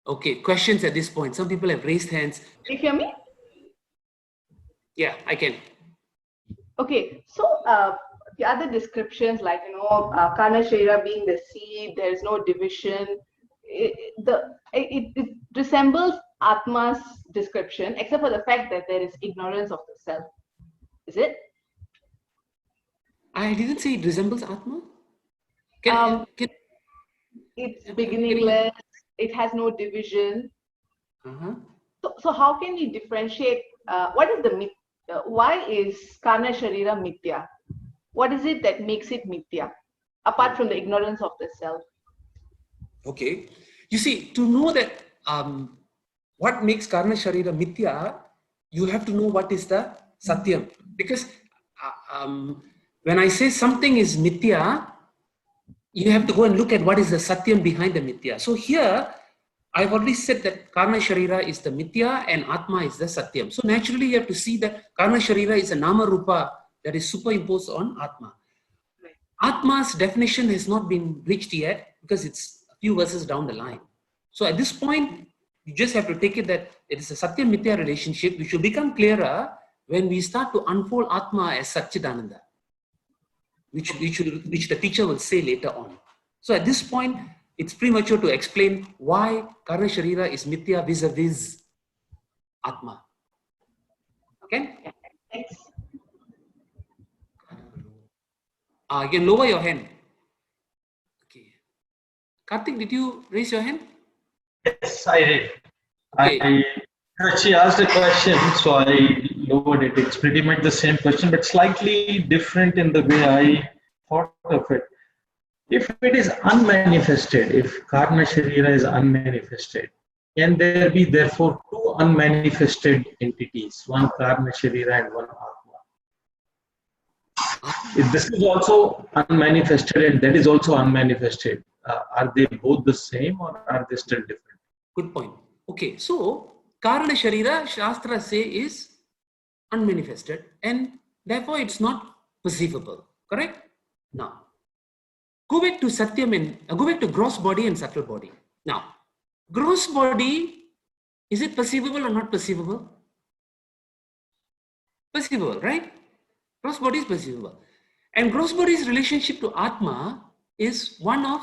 Okay, questions at this point. Some people have raised hands. Can you hear me? Yeah, I can. Okay, so the other descriptions like, Karna Sharira being the seed, there is no division. It resembles Atma's description, except for the fact that there is ignorance of the self. Is it? I didn't say it resembles Atma. It's beginningless. It has no division. So how can we differentiate? What is the why is Karna Sharira Mithya? What is it that makes it Mithya, apart from the ignorance of the self? Okay, you see, to know that what makes Karna Sharira Mithya, you have to know what is the Satyam. Because when I say something is Mithya, you have to go and look at what is the Satyam behind the Mithya. So here, I've already said that Karna Sharira is the Mithya and Atma is the Satyam. So naturally, you have to see that Karna Sharira is a Nama Rupa that is superimposed on Atma. Atma's definition has not been reached yet because it's a few verses down the line. So at this point, you just have to take it that it is a Satyam Mithya relationship, which will become clearer when we start to unfold Atma as Satchidananda, which the teacher will say later on. So at this point, it's premature to explain why Karna Sharira is Mithya vis-a-vis Atma. Okay? Thanks. You can lower your hand. Okay. Karthik, did you raise your hand? Yes, I did. Okay. She asked a question, so I lowered it. It's pretty much the same question, but slightly different in the way I thought of it. If it is unmanifested, if Karna Sharira is unmanifested, can there be therefore two unmanifested entities, one Karna Sharira and one Atma? If this is also unmanifested and that is also unmanifested, are they both the same or are they still different? Good point. Okay, so Karana Sharira, Shastra say is unmanifested and therefore it's not perceivable. Correct? Now, go back to Satyam and go back to gross body and subtle body. Now, gross body, is it perceivable or not perceivable? Perceivable, right? Gross body is perceivable. And gross body's relationship to Atma is one of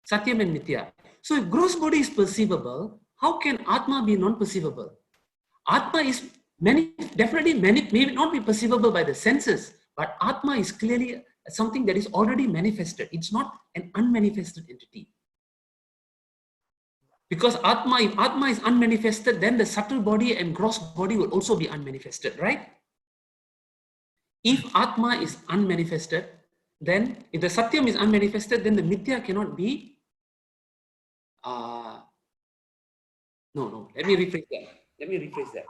Satyam and Mithya. So if gross body is perceivable, how can Atma be non-perceivable? Atma is definitely may not be perceivable by the senses, but Atma is clearly something that is already manifested. It's not an unmanifested entity. Because Atma, if Atma is unmanifested, then the subtle body and gross body will also be unmanifested, right? If Atma is unmanifested, then if the Satyam is unmanifested, then the Mithya cannot be. No, let me rephrase that.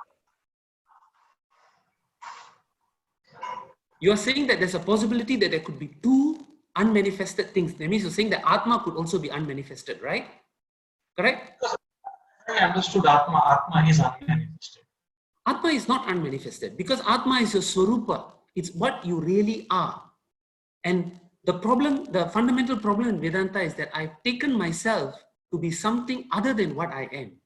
You are saying that there's a possibility that there could be two unmanifested things. That means you're saying that Atma could also be unmanifested, right? Correct? I understood Atma is unmanifested. Atma is not unmanifested because Atma is your Swarupa. It's what you really are. And the fundamental problem in Vedanta is that I've taken myself to be something other than what I am.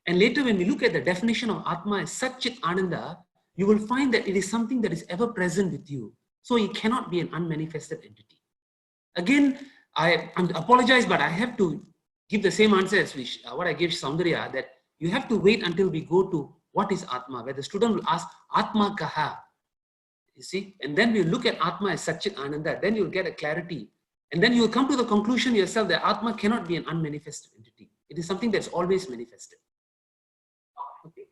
And later when we look at the definition of Atma as Satchit Ananda, you will find that it is something that is ever present with you. So it cannot be an unmanifested entity. Again, I apologize, but I have to give the same answer as what I gave Saundarya, that you have to wait until we go to what is Atma, where the student will ask Atma Kaha. You see, and then we look at Atma as Satchit Ananda, then you'll get a clarity. And then you'll come to the conclusion yourself that Atma cannot be an unmanifested entity. It is something that's always manifested. Okay.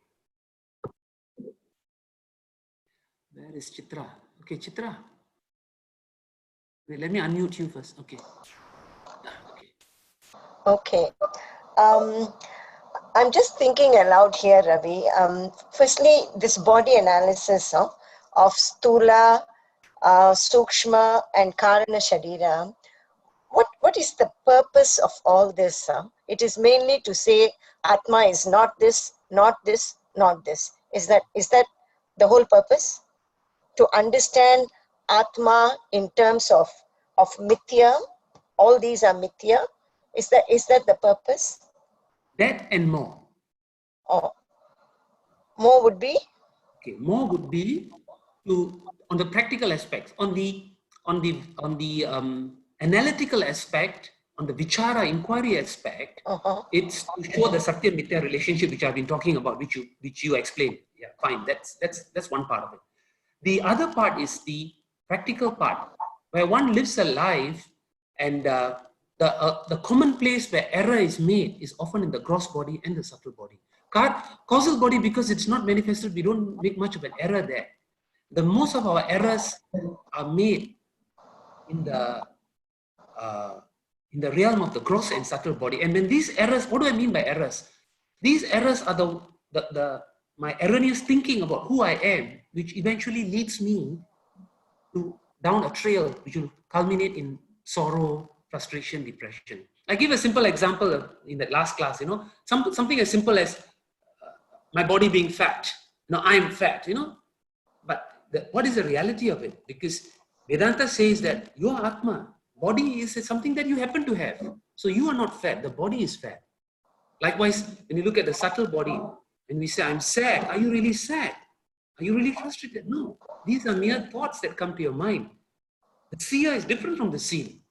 Where is Chitra? Okay, Chitra. Wait, let me unmute you first. Okay. Okay. I'm just thinking aloud here, Ravi. Firstly, this body analysis of Stula, Sukshma, and Karana Sharira. What is the purpose of all this? It is mainly to say Atma is not this, not this, not this. Is that the whole purpose? To understand Atma in terms of Mithya, all these are Mithya. Is that the purpose? That and more. Oh, more would be? Okay, more would be on the practical aspects, on the analytical aspect, on the vichara inquiry aspect. It's to show the Satya Mithya relationship which I've been talking about, which you explained. Yeah, fine. That's one part of it. The other part is the practical part, where one lives a life, and the common place where error is made is often in the gross body and the subtle body. Causal body, because it's not manifested, we don't make much of an error there. The most of our errors are made in the realm of the gross and subtle body. And when these errors, what do I mean by errors? These errors are my erroneous thinking about who I am, which eventually leads me down a trail which will culminate in sorrow, frustration, depression. I give a simple example in that last class, something as simple as my body being fat. I'm fat, but what is the reality of it? Because Vedanta says that your Atma, body is something that you happen to have. So you are not fat, the body is fat. Likewise, when you look at the subtle body, and we say, I'm sad, are you really sad? Are you really frustrated? No, these are mere thoughts that come to your mind. The seer is different from the seen.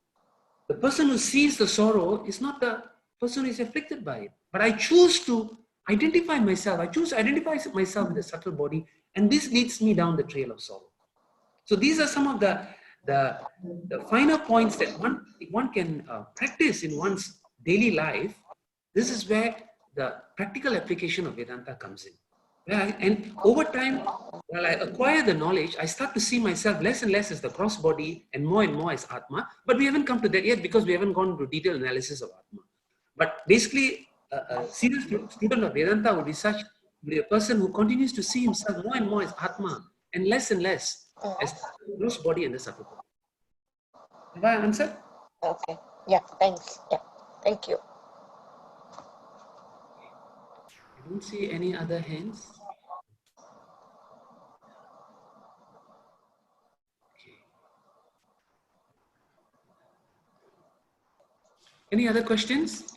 The person who sees the sorrow is not the person who is afflicted by it. But I choose to identify myself. I choose to identify myself with the subtle body, and this leads me down the trail of sorrow. So these are some of the finer points that one can practice in one's daily life. This is where the practical application of Vedanta comes in. And over time, while I acquire the knowledge, I start to see myself less and less as the gross body and more as Atma. But we haven't come to that yet because we haven't gone into detailed analysis of Atma. But basically, a serious student of Vedanta would be a person who continues to see himself more and more as Atma and less as the gross body and the subtle body. Have I answered? Okay. Yeah, thanks. Yeah, thank you. I don't see any other hands. Okay. Any other questions?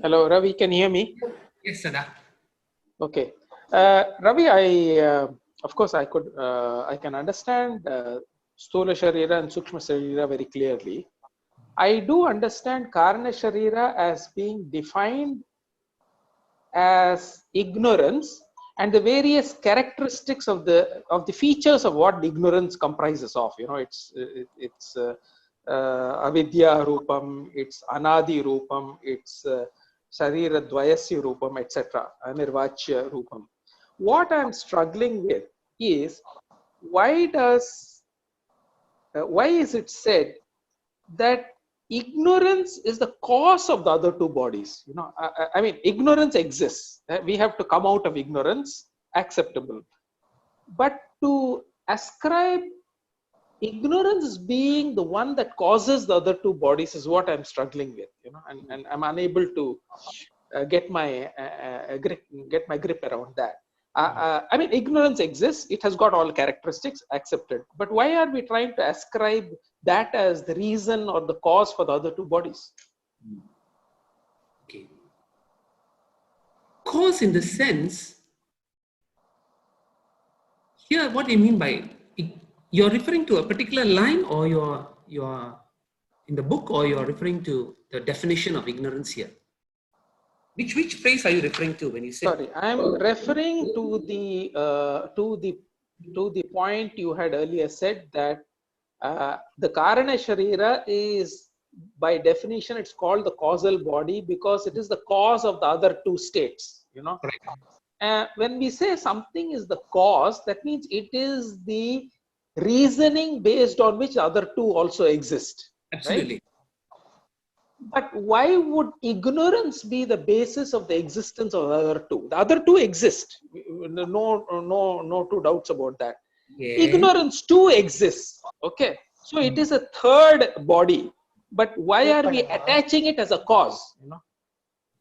Hello, Ravi, can you hear me? Yes, Sada. Okay. Ravi, of course, I can understand Stula Sharira and Sukshma Sharira very clearly. I do understand Karana Sharira as being defined as ignorance and the various characteristics of the features of what ignorance comprises of. You know, it's avidya rupam, it's anadi rupam, it's Sharira Dvayasya Rupam, etc. Anirvachya Rupam. What I'm struggling with is why is it said that ignorance is the cause of the other two bodies? You know, I mean, ignorance exists. We have to come out of ignorance, acceptable. But to ascribe ignorance being the one that causes the other two bodies is what I'm struggling with, you know, and I'm unable to get my grip around that. I mean, ignorance exists; it has got all characteristics, accepted. But why are we trying to ascribe that as the reason or the cause for the other two bodies? Okay. Cause in the sense, here what do you mean by you're referring to a particular line, or you're in the book, or you're referring to the definition of ignorance here? Which phrase are you referring to when you say? Sorry, I'm referring to the point you had earlier said that the Karana Sharira is, by definition, it's called the causal body because it is the cause of the other two states. You know, when we say something is the cause, that means it is the reasoning based on which the other two also exist. Absolutely. Right? But why would ignorance be the basis of the existence of the other two? The other two exist. No two doubts about that. Yeah. Ignorance too exists. Okay. So it is a third body. But why are we attaching it as a cause? You know?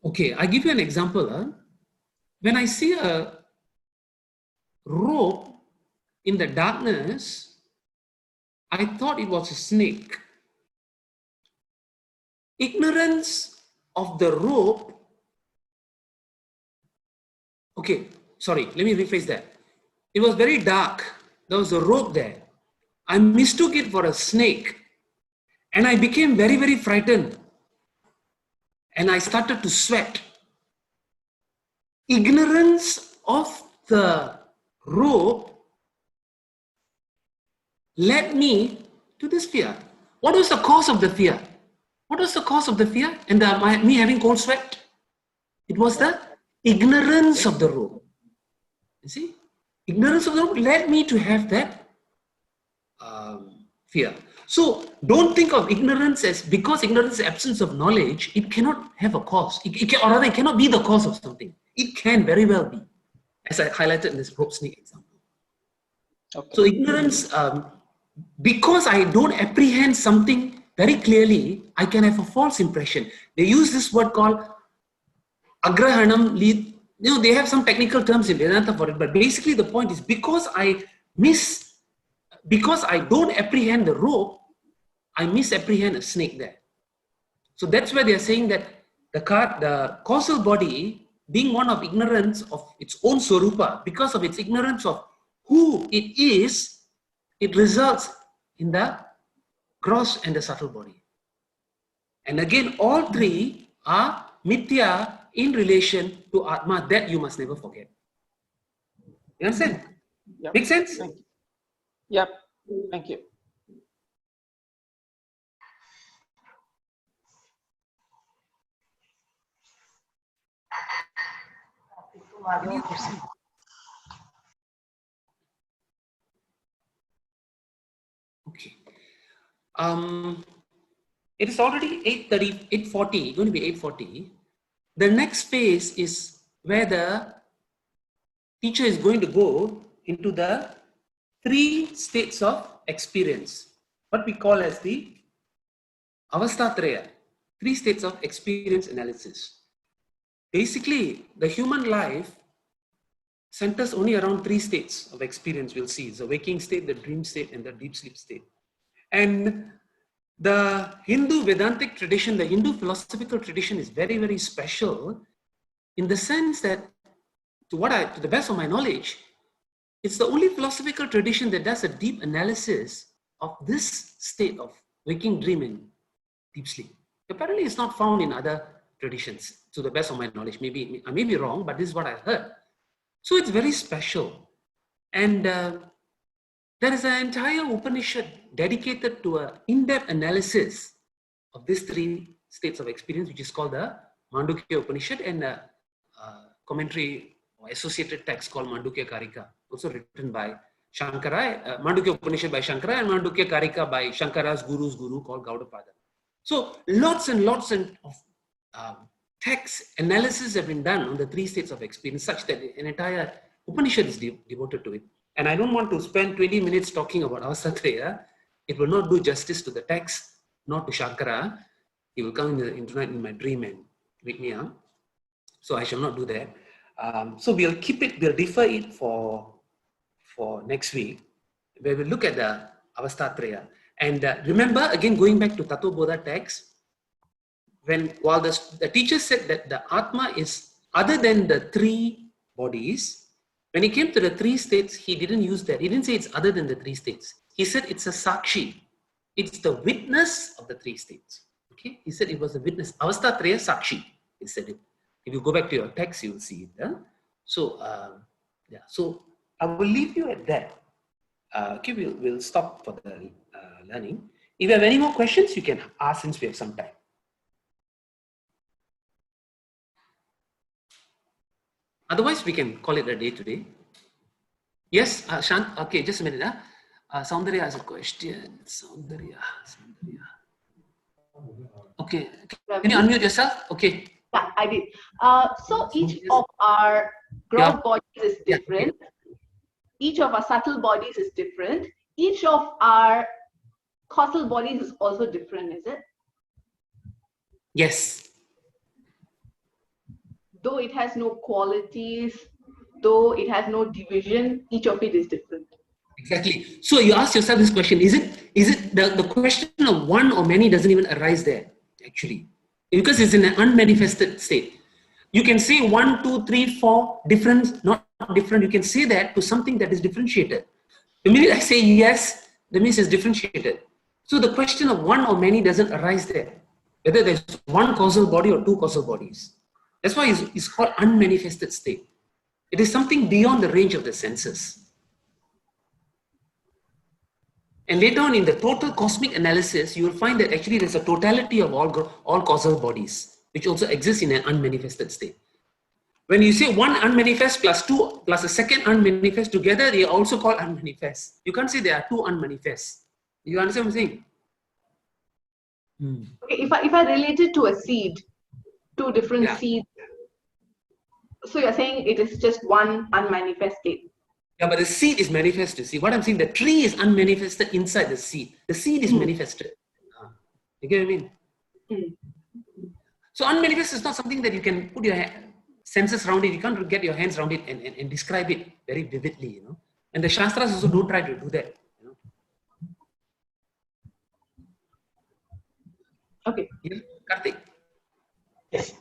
Okay, I give you an example. When I see a rope in the darkness, I thought it was a snake. Ignorance of the rope. Okay, sorry, let me rephrase that. It was very dark. There was a rope there. I mistook it for a snake, and I became very, very frightened. And I started to sweat. Ignorance of the rope led me to this fear. What was the cause of the fear? What was the cause of the fear and me having cold sweat? It was the ignorance of the rope. You see? Ignorance of the rope led me to have that fear. So don't think of ignorance as, because ignorance is absence of knowledge, it cannot have a cause. Or rather, it cannot be the cause of something. It can very well be, as I highlighted in this rope snake example. Okay. So ignorance, because I don't apprehend something very clearly, I can have a false impression. They use this word called agrahanam. You know, they have some technical terms in Vedanta for it, but basically the point is, because I don't apprehend the rope, I misapprehend a snake there. So that's where they are saying that the causal body, being one of ignorance of its own swarupa, because of its ignorance of who it is, it results in the gross and the subtle body. And again, all three are mithya in relation to Atma. That you must never forget. You understand? Yep. Make sense? Thank you. Yep. Thank you. Okay. It is already 8:30, 8:40, going to be 8:40. The next phase is where the teacher is going to go into the three states of experience, what we call as the Avastatraya, three states of experience analysis. Basically, the human life centers only around three states of experience. We'll see: the waking state, the dream state, and the deep sleep state. And the Hindu Vedantic tradition, the Hindu philosophical tradition is very, very special in the sense that, to the best of my knowledge, it's the only philosophical tradition that does a deep analysis of this state of waking, dream, and deep sleep. Apparently, it's not found in other traditions, to the best of my knowledge. Maybe I may be wrong, but this is what I heard. So it's very special. And there is an entire Upanishad dedicated to an in-depth analysis of these three states of experience, which is called the Mandukya Upanishad, and a commentary or associated text called Mandukya Karika, also written by Shankara, Mandukya Upanishad by Shankara, and Mandukya Karika by Shankara's guru's guru called Gaudapada. So lots and lots of text analysis have been done on the three states of experience, such that an entire Upanishad is devoted to it. And I don't want to spend 20 minutes talking about Avastatraya. It will not do justice to the text, not to Shankara. He will come tonight in my dream and wake me up. So I shall not do that. So we'll defer it for next week, where we'll look at the Avastatraya. And remember, again, going back to Tattva Bodha text, while the teacher said that the Atma is other than the three bodies, when he came to the three states, he didn't use that. He didn't say it's other than the three states. He said it's a Sakshi. It's the witness of the three states. Okay? He said it was the witness. Avastatraya Sakshi. He said it. If you go back to your text, you will see it. Huh? So, yeah. So I will leave you at that. Okay, we'll stop for the learning. If you have any more questions, you can ask since we have some time. Otherwise, we can call it a day today. Yes, Shant. Okay, just a minute. Soundarya has a question. Soundarya. Okay, can you unmute yourself? Okay. Yeah, I did. So each of our gross bodies is different. Each of our subtle bodies is different. Each of our causal bodies is also different, is it? Yes. Though it has no qualities, though it has no division, each of it is different. Exactly. So you ask yourself this question: is it the question of one or many doesn't even arise there, actually, because it's in an unmanifested state. You can say 1, 2, 3, 4 different, not different. You can say that to something that is differentiated. The minute I say yes, that means it's differentiated. So the question of one or many doesn't arise there, whether there's one causal body or two causal bodies. That's why it's called unmanifested state. It is something beyond the range of the senses. And later on in the total cosmic analysis, you will find that actually there's a totality of all causal bodies, which also exist in an unmanifested state. When you say one unmanifest plus two plus a second unmanifest together, they are also called unmanifest. You can't say there are two unmanifest. You understand what I'm saying? Okay, if I relate it to a seed, two different seeds, so you're saying it is just one unmanifest state. Yeah, but the seed is manifested. See what I'm saying? The tree is unmanifested inside the seed. The seed is manifested. You get what I mean? So unmanifest is not something that you can put your senses around it. You can't get your hands around it and describe it very vividly, you know. And the Shastras also don't try to do that. You know? Okay. Yeah, Karthik. Yes.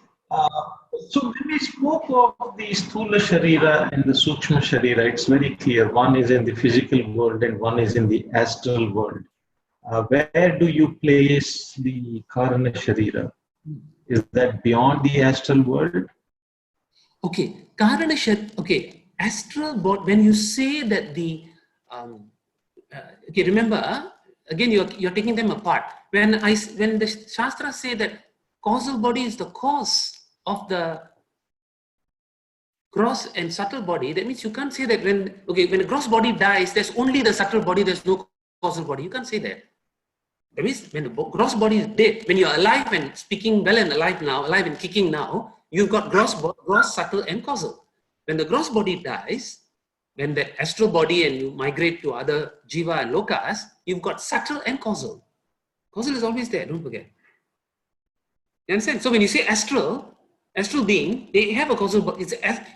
So when we spoke of the Sthula Sharira and the Sukshma Sharira, it's very clear. One is in the physical world and one is in the astral world. Where do you place the Karana Sharira? Is that beyond the astral world? Okay, Karana Sharira, okay, astral body, when you say that the, okay, remember, again, you're taking them apart. When the Shastras say that causal body is the cause of the gross and subtle body, that means you can't say that when the gross body dies, there's only the subtle body, there's no causal body. You can't say that. That means when the gross body is dead, when you're alive and speaking well and alive now, alive and kicking now, you've got gross, subtle, and causal. When the gross body dies, when the astral body and you migrate to other jiva and lokas, you've got subtle and causal. Causal is always there, don't forget. You understand? So when you say astral being, they have a causal body.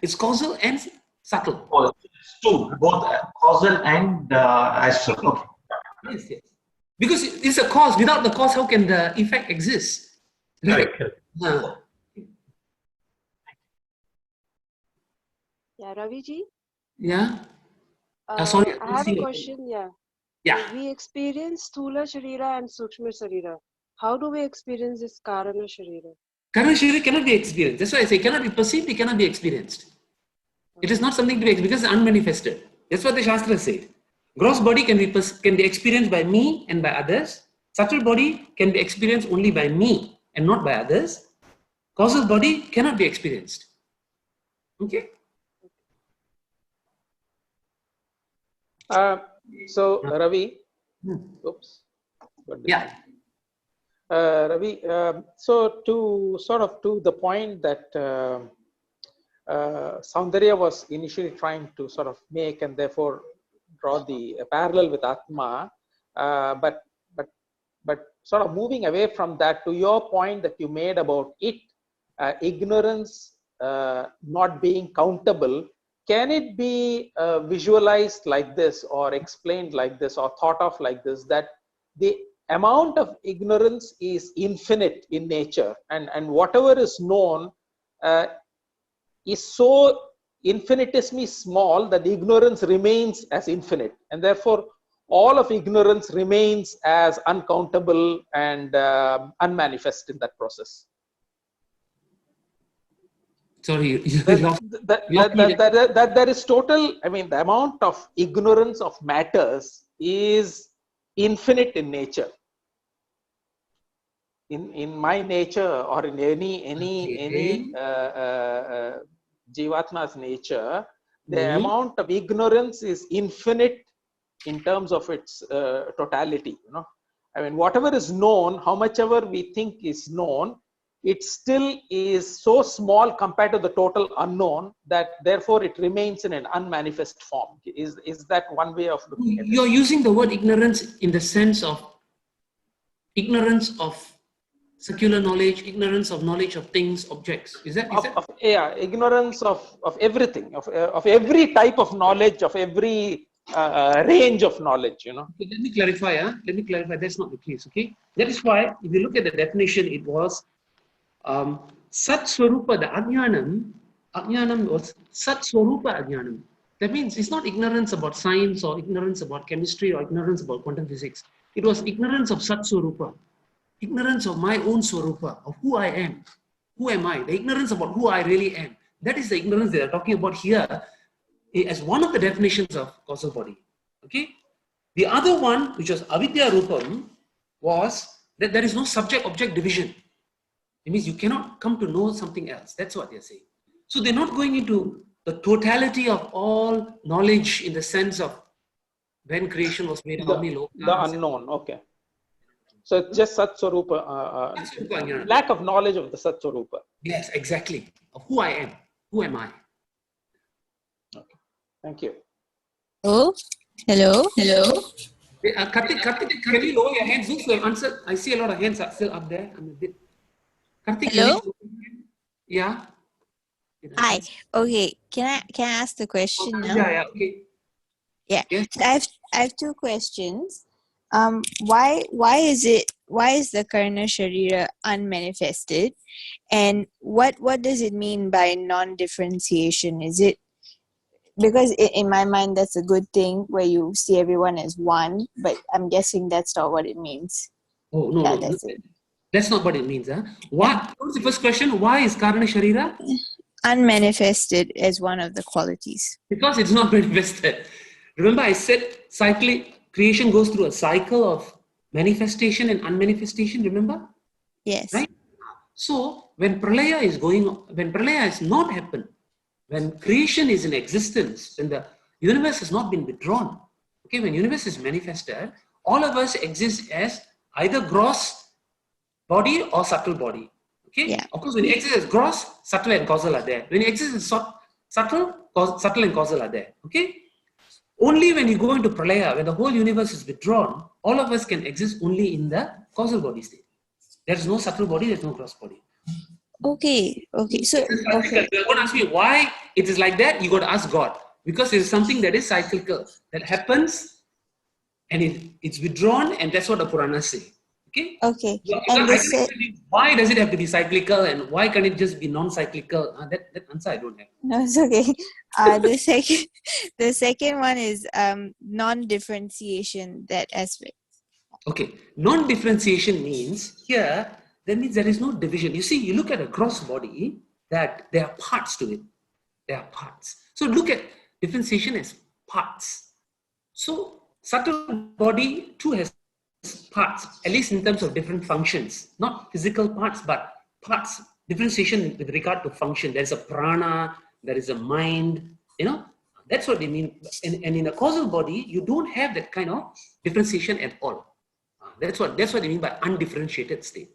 It's causal and subtle. Oh, it's two, both causal and astral. Okay. Yes, yes. Because it's a cause. Without the cause, how can the effect exist? Right? Correct. Yeah, Ravi ji. Yeah. Sorry, I have a question. Yeah. Yeah. We experience Sthula Sharira and Sukshma Sharira. How do we experience this Karana Sharira? Karana Sharira cannot be experienced. That's why I say it cannot be perceived, it cannot be experienced. It is not something to be experienced because it's unmanifested. That's what the Shastra said. Gross body can be experienced by me and by others. Subtle body can be experienced only by me and not by others. Causal body cannot be experienced. Okay? So Ravi, oops. Yeah. Ravi, so to the point that Saundarya was initially trying to sort of make and therefore draw the parallel with Atma, but sort of moving away from that to your point that you made about it, ignorance not being countable, can it be visualized like this or explained like this or thought of like this, that the amount of ignorance is infinite in nature, and whatever is known is so infinitesimally small that the ignorance remains as infinite, and therefore all of ignorance remains as uncountable and unmanifest in that process. Sorry, that there is total, I mean, the amount of ignorance of matters is infinite in nature. In my nature or in any Jivatma's nature, the amount of ignorance is infinite in terms of its totality. You know, I mean, whatever is known, how much ever we think is known, it still is so small compared to the total unknown that therefore it remains in an unmanifest form. Is that one way of looking at it? You're using the word ignorance in the sense of ignorance of secular knowledge, ignorance of knowledge of things, objects. Is that? Yeah, ignorance of everything, of every type of knowledge, of every range of knowledge, you know. Okay, let me clarify. Let me clarify. That's not the case. Okay. That is why, if you look at the definition, it was Sat Swarupa, the Ajnanam was Sat Swarupa Ajnanam. That means it's not ignorance about science or ignorance about chemistry or ignorance about quantum physics. It was ignorance of Sat Swarupa, ignorance of my own Swarupa, of who I am. Who am I? The ignorance about who I really am. That is the ignorance they are talking about here as one of the definitions of causal body. Okay? The other one, which was Avidya Rupam, was that there is no subject-object division. It means you cannot come to know something else. That's what they're saying. So they're not going into the totality of all knowledge in the sense of when creation was made, how many lokas. The unknown, okay. So it's just Sat Swarupa, lack of knowledge of the Sat Swarupa. Yes, exactly. Of who I am. Who am I? Okay. Thank you. Oh, hello. Karthik, can you lower your hands? Those who have answered, I see a lot of hands are still up there. I'm a bit. Karthik, Hello? Yeah. Hi. Okay. Can I ask the question now? Yeah. Okay. Yeah. Yes. So I have two questions. Why is the Karna Sharira unmanifested, and what does it mean by non-differentiation? Is it because in my mind that's a good thing where you see everyone as one, but I'm guessing that's not what it means. Oh no, Yeah, no, that's it. That's not what it means. What was the first question? Why is Karana Sharira? Unmanifested as one of the qualities. Because it's not manifested. Remember, I said creation goes through a cycle of manifestation and unmanifestation. Remember? Yes. Right. So when pralaya has not happened, when creation is in existence, when the universe has not been withdrawn, okay, when universe is manifested, all of us exist as either gross body or subtle body. Okay. Yeah. Of course, when you exist as gross, subtle and causal are there. When you exist as subtle and causal are there. Okay. Only when you go into pralaya, when the whole universe is withdrawn, all of us can exist only in the causal body state. There's no subtle body, there's no gross body. Okay. So It's cyclical. You're going to ask me why it is like that. You got to ask God, because it's something that is cyclical, that happens and it's withdrawn, and that's what the Puranas say. Okay. Okay. I can tell you why does it have to be cyclical, and why can it just be non-cyclical? That answer I don't have. No, it's okay. The second one is non-differentiation, that aspect. Okay, non-differentiation means here, that means there is no division. You see, you look at a gross body, that there are parts to it. There are parts. So look at differentiation as parts. So subtle body too has parts, at least in terms of different functions, not physical parts, but parts. Differentiation with regard to function. There's a prana, there is a mind, that's what they mean. And in a causal body, you don't have that kind of differentiation at all. That's what they mean by undifferentiated state.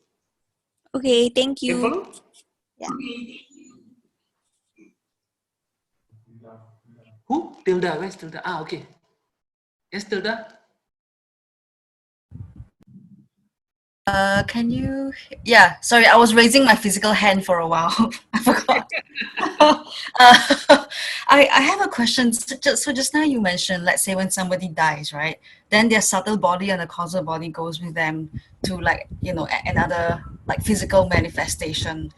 Okay, thank Can you you. follow? Yeah. Who? Tilda. Where's Tilda? Okay. Yes, Tilda. Can you? Yeah, sorry, I was raising my physical hand for a while. I forgot. I have a question. So just now you mentioned, let's say when somebody dies, right? Then their subtle body and the causal body goes with them to another physical manifestation.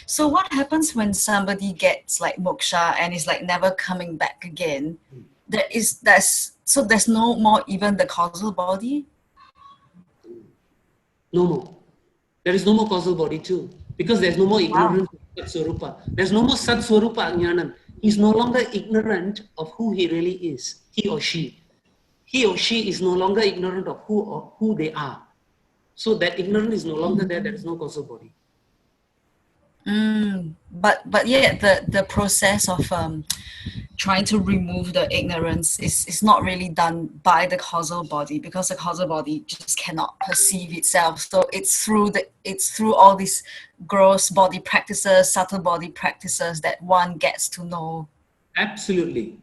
So what happens when somebody gets moksha and is never coming back again? There's no more even the causal body? No more. There is no more causal body too, because there's no more ignorance of Sat Swarupa. There's no more Sat Swarupa Ajnanam. He's no longer ignorant of who he really is, he or she. He or she is no longer ignorant of who they are. So that ignorance is no longer there. There is no causal body. But yeah, the process of trying to remove the ignorance is not really done by the causal body, because the causal body just cannot perceive itself. So it's through all these gross body practices, subtle body practices that one gets to know. Absolutely.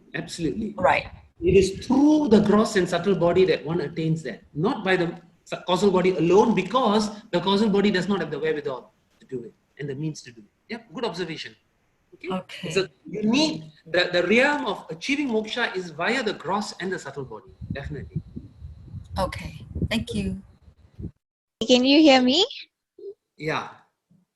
Right. It is through the gross and subtle body that one attains that, not by the causal body alone, because the causal body does not have the wherewithal to do it and the means to do it. Yeah, good observation. Okay. So you need the realm of achieving moksha is via the gross and the subtle body, definitely. Okay, thank you. Can you hear me? Yeah.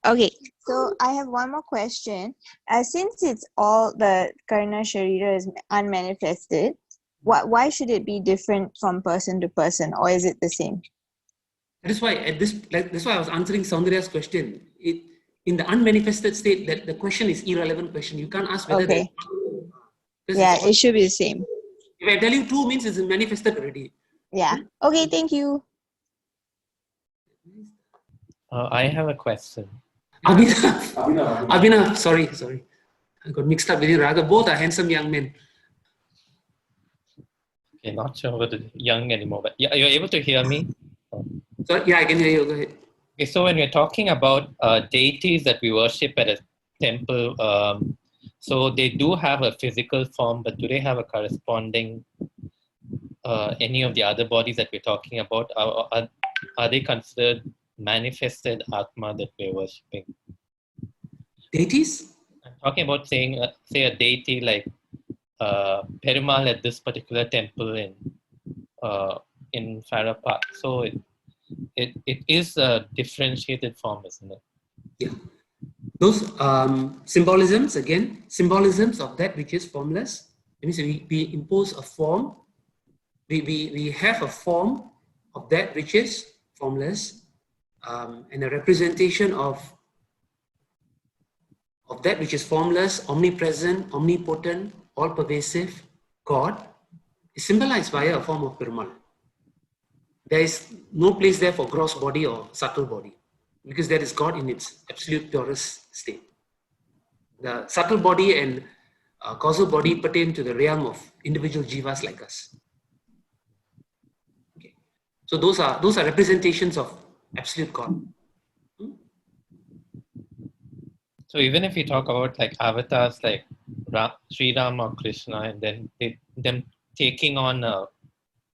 Okay, so I have one more question. Since it's all the karna sharira is unmanifested, why should it be different from person to person, or is it the same? That is why that's why I was answering Saundarya's question. In the unmanifested state, that the question is irrelevant question. You can't ask whether Okay. Yeah, it should be the same. If I tell you two means it's manifested already. Yeah. Okay, thank you. I have a question. Abhinav, sorry. I got mixed up with you, Raghav. Both are handsome young men. Okay, not sure whether young anymore, but yeah, you're able to hear me? So yeah, I can hear you. Go ahead. Okay, so when we're talking about deities that we worship at a temple, so they do have a physical form, but do they have a corresponding any of the other bodies that we're talking about? Are they considered manifested Atma that we're worshipping? Deities? I'm talking about saying, say a deity like Perumal at this particular temple in Farah Park. So it is a differentiated form, isn't it? Yeah. Those symbolisms of that which is formless. That means we impose a form. We have a form of that which is formless, and a representation of that which is formless, omnipresent, omnipotent, all-pervasive God is symbolized via a form of Perumal. There is no place there for gross body or subtle body, because that is God in its absolute purest state. The subtle body and causal body pertain to the realm of individual jivas like us. Okay. So those are representations of absolute God. So even if we talk about like avatars like Sri Ram or Krishna, and then them taking on a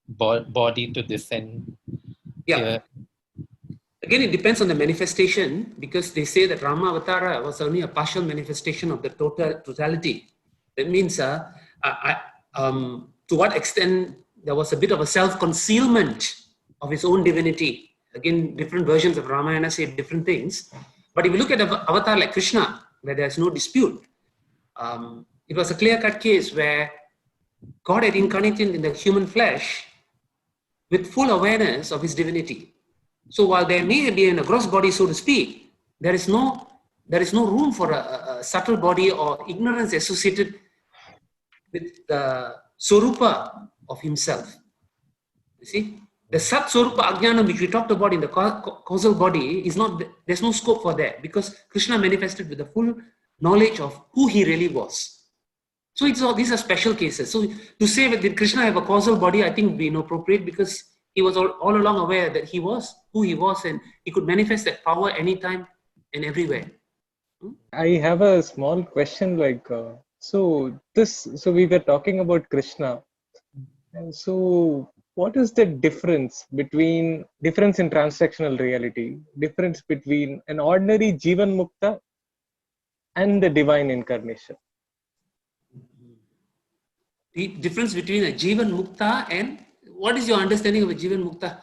body to descend Yeah. here. Again, it depends on the manifestation, because they say that Rama Avatara was only a partial manifestation of the totality. That means to what extent there was a bit of a self-concealment of his own divinity. Again, different versions of Ramayana say different things. But if you look at an avatar like Krishna, where there's no dispute, it was a clear-cut case where God had incarnated in the human flesh with full awareness of his divinity. So while there may be a gross body, so to speak, there is no room for a subtle body or ignorance associated with the Swarupa of himself. You see, the Sat Swarupa Ajnana, which we talked about in the causal body, is not, there's no scope for that, because Krishna manifested with the full knowledge of who he really was. So these are special cases. So to say that did Krishna have a causal body, I think would be inappropriate, because he was all along aware that he was who he was, and he could manifest that power anytime and everywhere. I have a small question, like, so we were talking about Krishna. And so what is the difference in transactional reality, difference between an ordinary Jivan Mukta and the divine incarnation? The difference between a Jivan Mukta and, what is your understanding of a Jivan Mukta?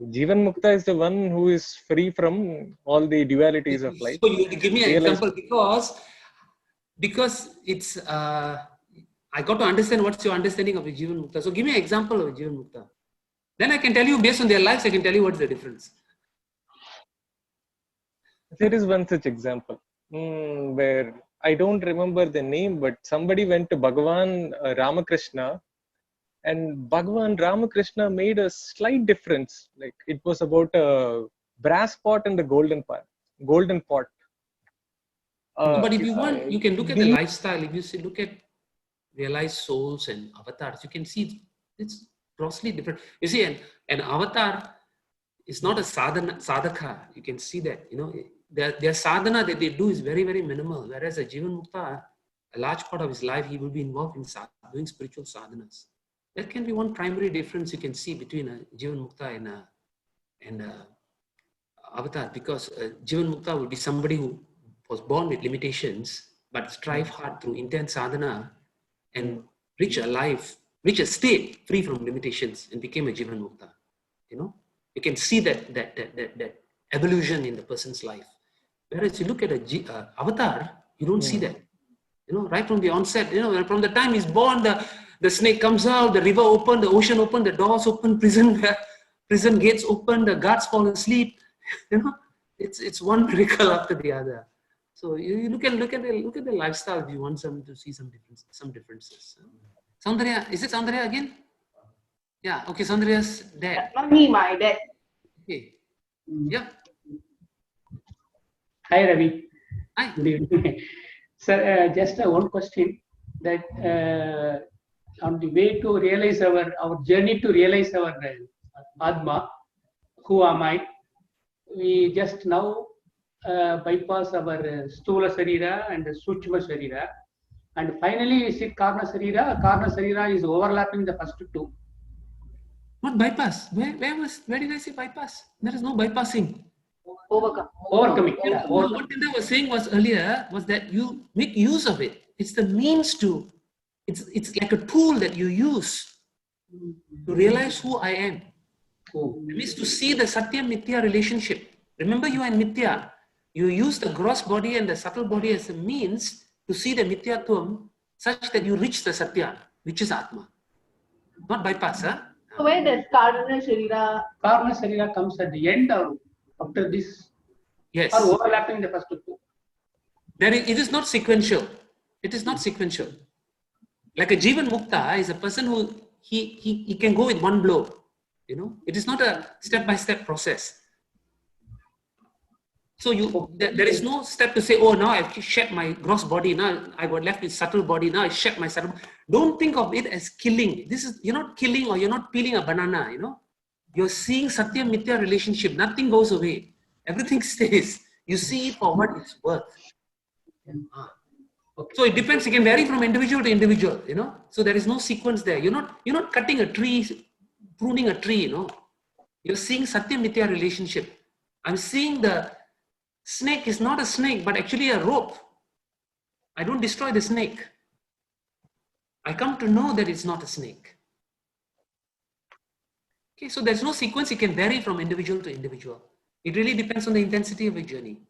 Jivan Mukta is the one who is free from all the dualities of life. So you give me an example, because it's, I got to understand what's your understanding of a Jivan Mukta. So give me an example of a Jivan Mukta. Then I can tell you, based on their lives, I can tell you what's the difference. There is one such example where I don't remember the name, but somebody went to Bhagavan Ramakrishna, and Bhagavan Ramakrishna made a slight difference. Like, it was about a brass pot and a golden pot. But if you want, you can look at the lifestyle. If you look at realized souls and avatars, you can see it's grossly different. You see, an avatar is not a sadhaka. You can see that, their sadhana that they do is very, very minimal. Whereas a Jivan Mukta, a large part of his life, he will be involved in doing spiritual sadhanas. That can be one primary difference you can see between a Jivan Mukta and a avatar, because Jivan Mukta would be somebody who was born with limitations, but strive hard through intense sadhana and reach a state free from limitations, and became a Jivan Mukta. You can see that evolution in the person's life. Whereas you look at a avatar, you don't see that. Right from the onset, from the time he's born, the snake comes out, the river open, the ocean open, the doors open, prison gates open, the guards fall asleep. It's one miracle after the other. So you look at the lifestyle if you want to see some differences. Saundarya, is it Saundarya again? Yeah. Okay, Saundarya's dad. Not me, my dad. Okay. Yeah. Hi, Ravi. Hi. Good evening. Sir, just one question, that on the way to realize our journey to realize our Atma, who am I? We just now bypass our Stula Sarira and Suchma Sarira, and finally we see Karna Sarira. Karna Sarira is overlapping the first two. What bypass? Where did I say bypass? There is no bypassing. Overcoming. Yeah. What I was saying earlier was that you make use of it. It's the means to, it's like a tool that you use to realize who I am. It means to see the Satya Mithya relationship. Remember, you and Mithya, you use the gross body and the subtle body as a means to see the Mithyatvam such that you reach the Satya, which is Atma. Not bypass, huh? So where does Karna Sharira? Karna Sharira comes at the end or after this? Yes. Or overlapping the first two? It is not sequential. It is not sequential. Like a Jivan Mukta is a person who he can go with one blow. It is not a step-by-step process. So there is no step to say, oh, now I've shed my gross body, now I got left with subtle body, now I shed my subtle body. Don't think of it as killing. You're not killing, or you're not peeling a banana, You're seeing Satya Mithya relationship. Nothing goes away. Everything stays. You see it for what it's worth. Okay. So it depends. It can vary from individual to individual, you know. So there is no sequence there. You're not cutting a tree, pruning a tree, you know. You're seeing Satya Mithya relationship. I'm seeing the snake is not a snake, but actually a rope. I don't destroy the snake. I come to know that it's not a snake. Okay, so there's no sequence. It can vary from individual to individual. It really depends on the intensity of your journey.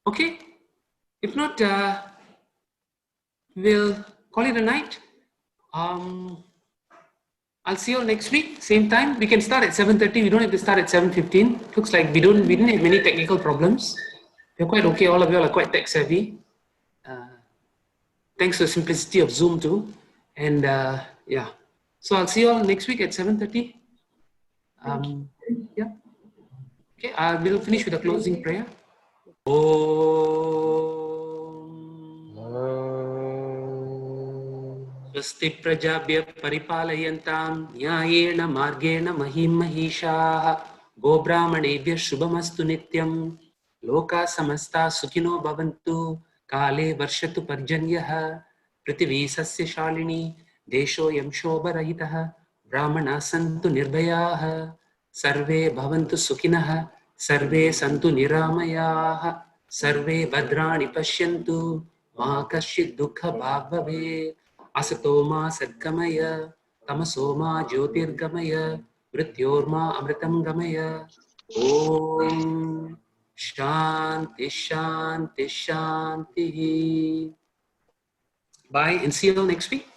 Okay, if not, we'll call it a night. I'll see you all next week, same time. We can start at 7:30. We don't have to start at 7:15. Looks like we didn't have many technical problems. We're quite okay. All of you are quite tech savvy. Thanks to the simplicity of Zoom too. And yeah, so I'll see you all next week at 7:30. Yeah. Okay, we'll finish with a closing prayer. स्वस्ति प्रजाभ्यः परिपालयन्तां न्यायेन मार्गेण महीं महिषाः गोब्राह्मणेभ्यः शुभमस्तु नित्यं लोकाः समस्ताः सुखिनो भवन्तु काले वर्षतु पर्जन्यः पृथिवी सस्यशालिनी देशोऽयं शोभरहितः ब्राह्मणाः सन्तु निर्भयाः सर्वे भवन्तु सुखिनः सर्वे सन्तु निरामयाः सर्वे भद्राणि पश्यन्तु मा कश्चित् दुःखभाग् भवेत् असतो मा सद्गमय तमसो मा ज्योतिर्गमय मृत्योर्मा अमृतं गमय ॐ शान्ति शान्ति शान्तिः. Bye and see you all next week.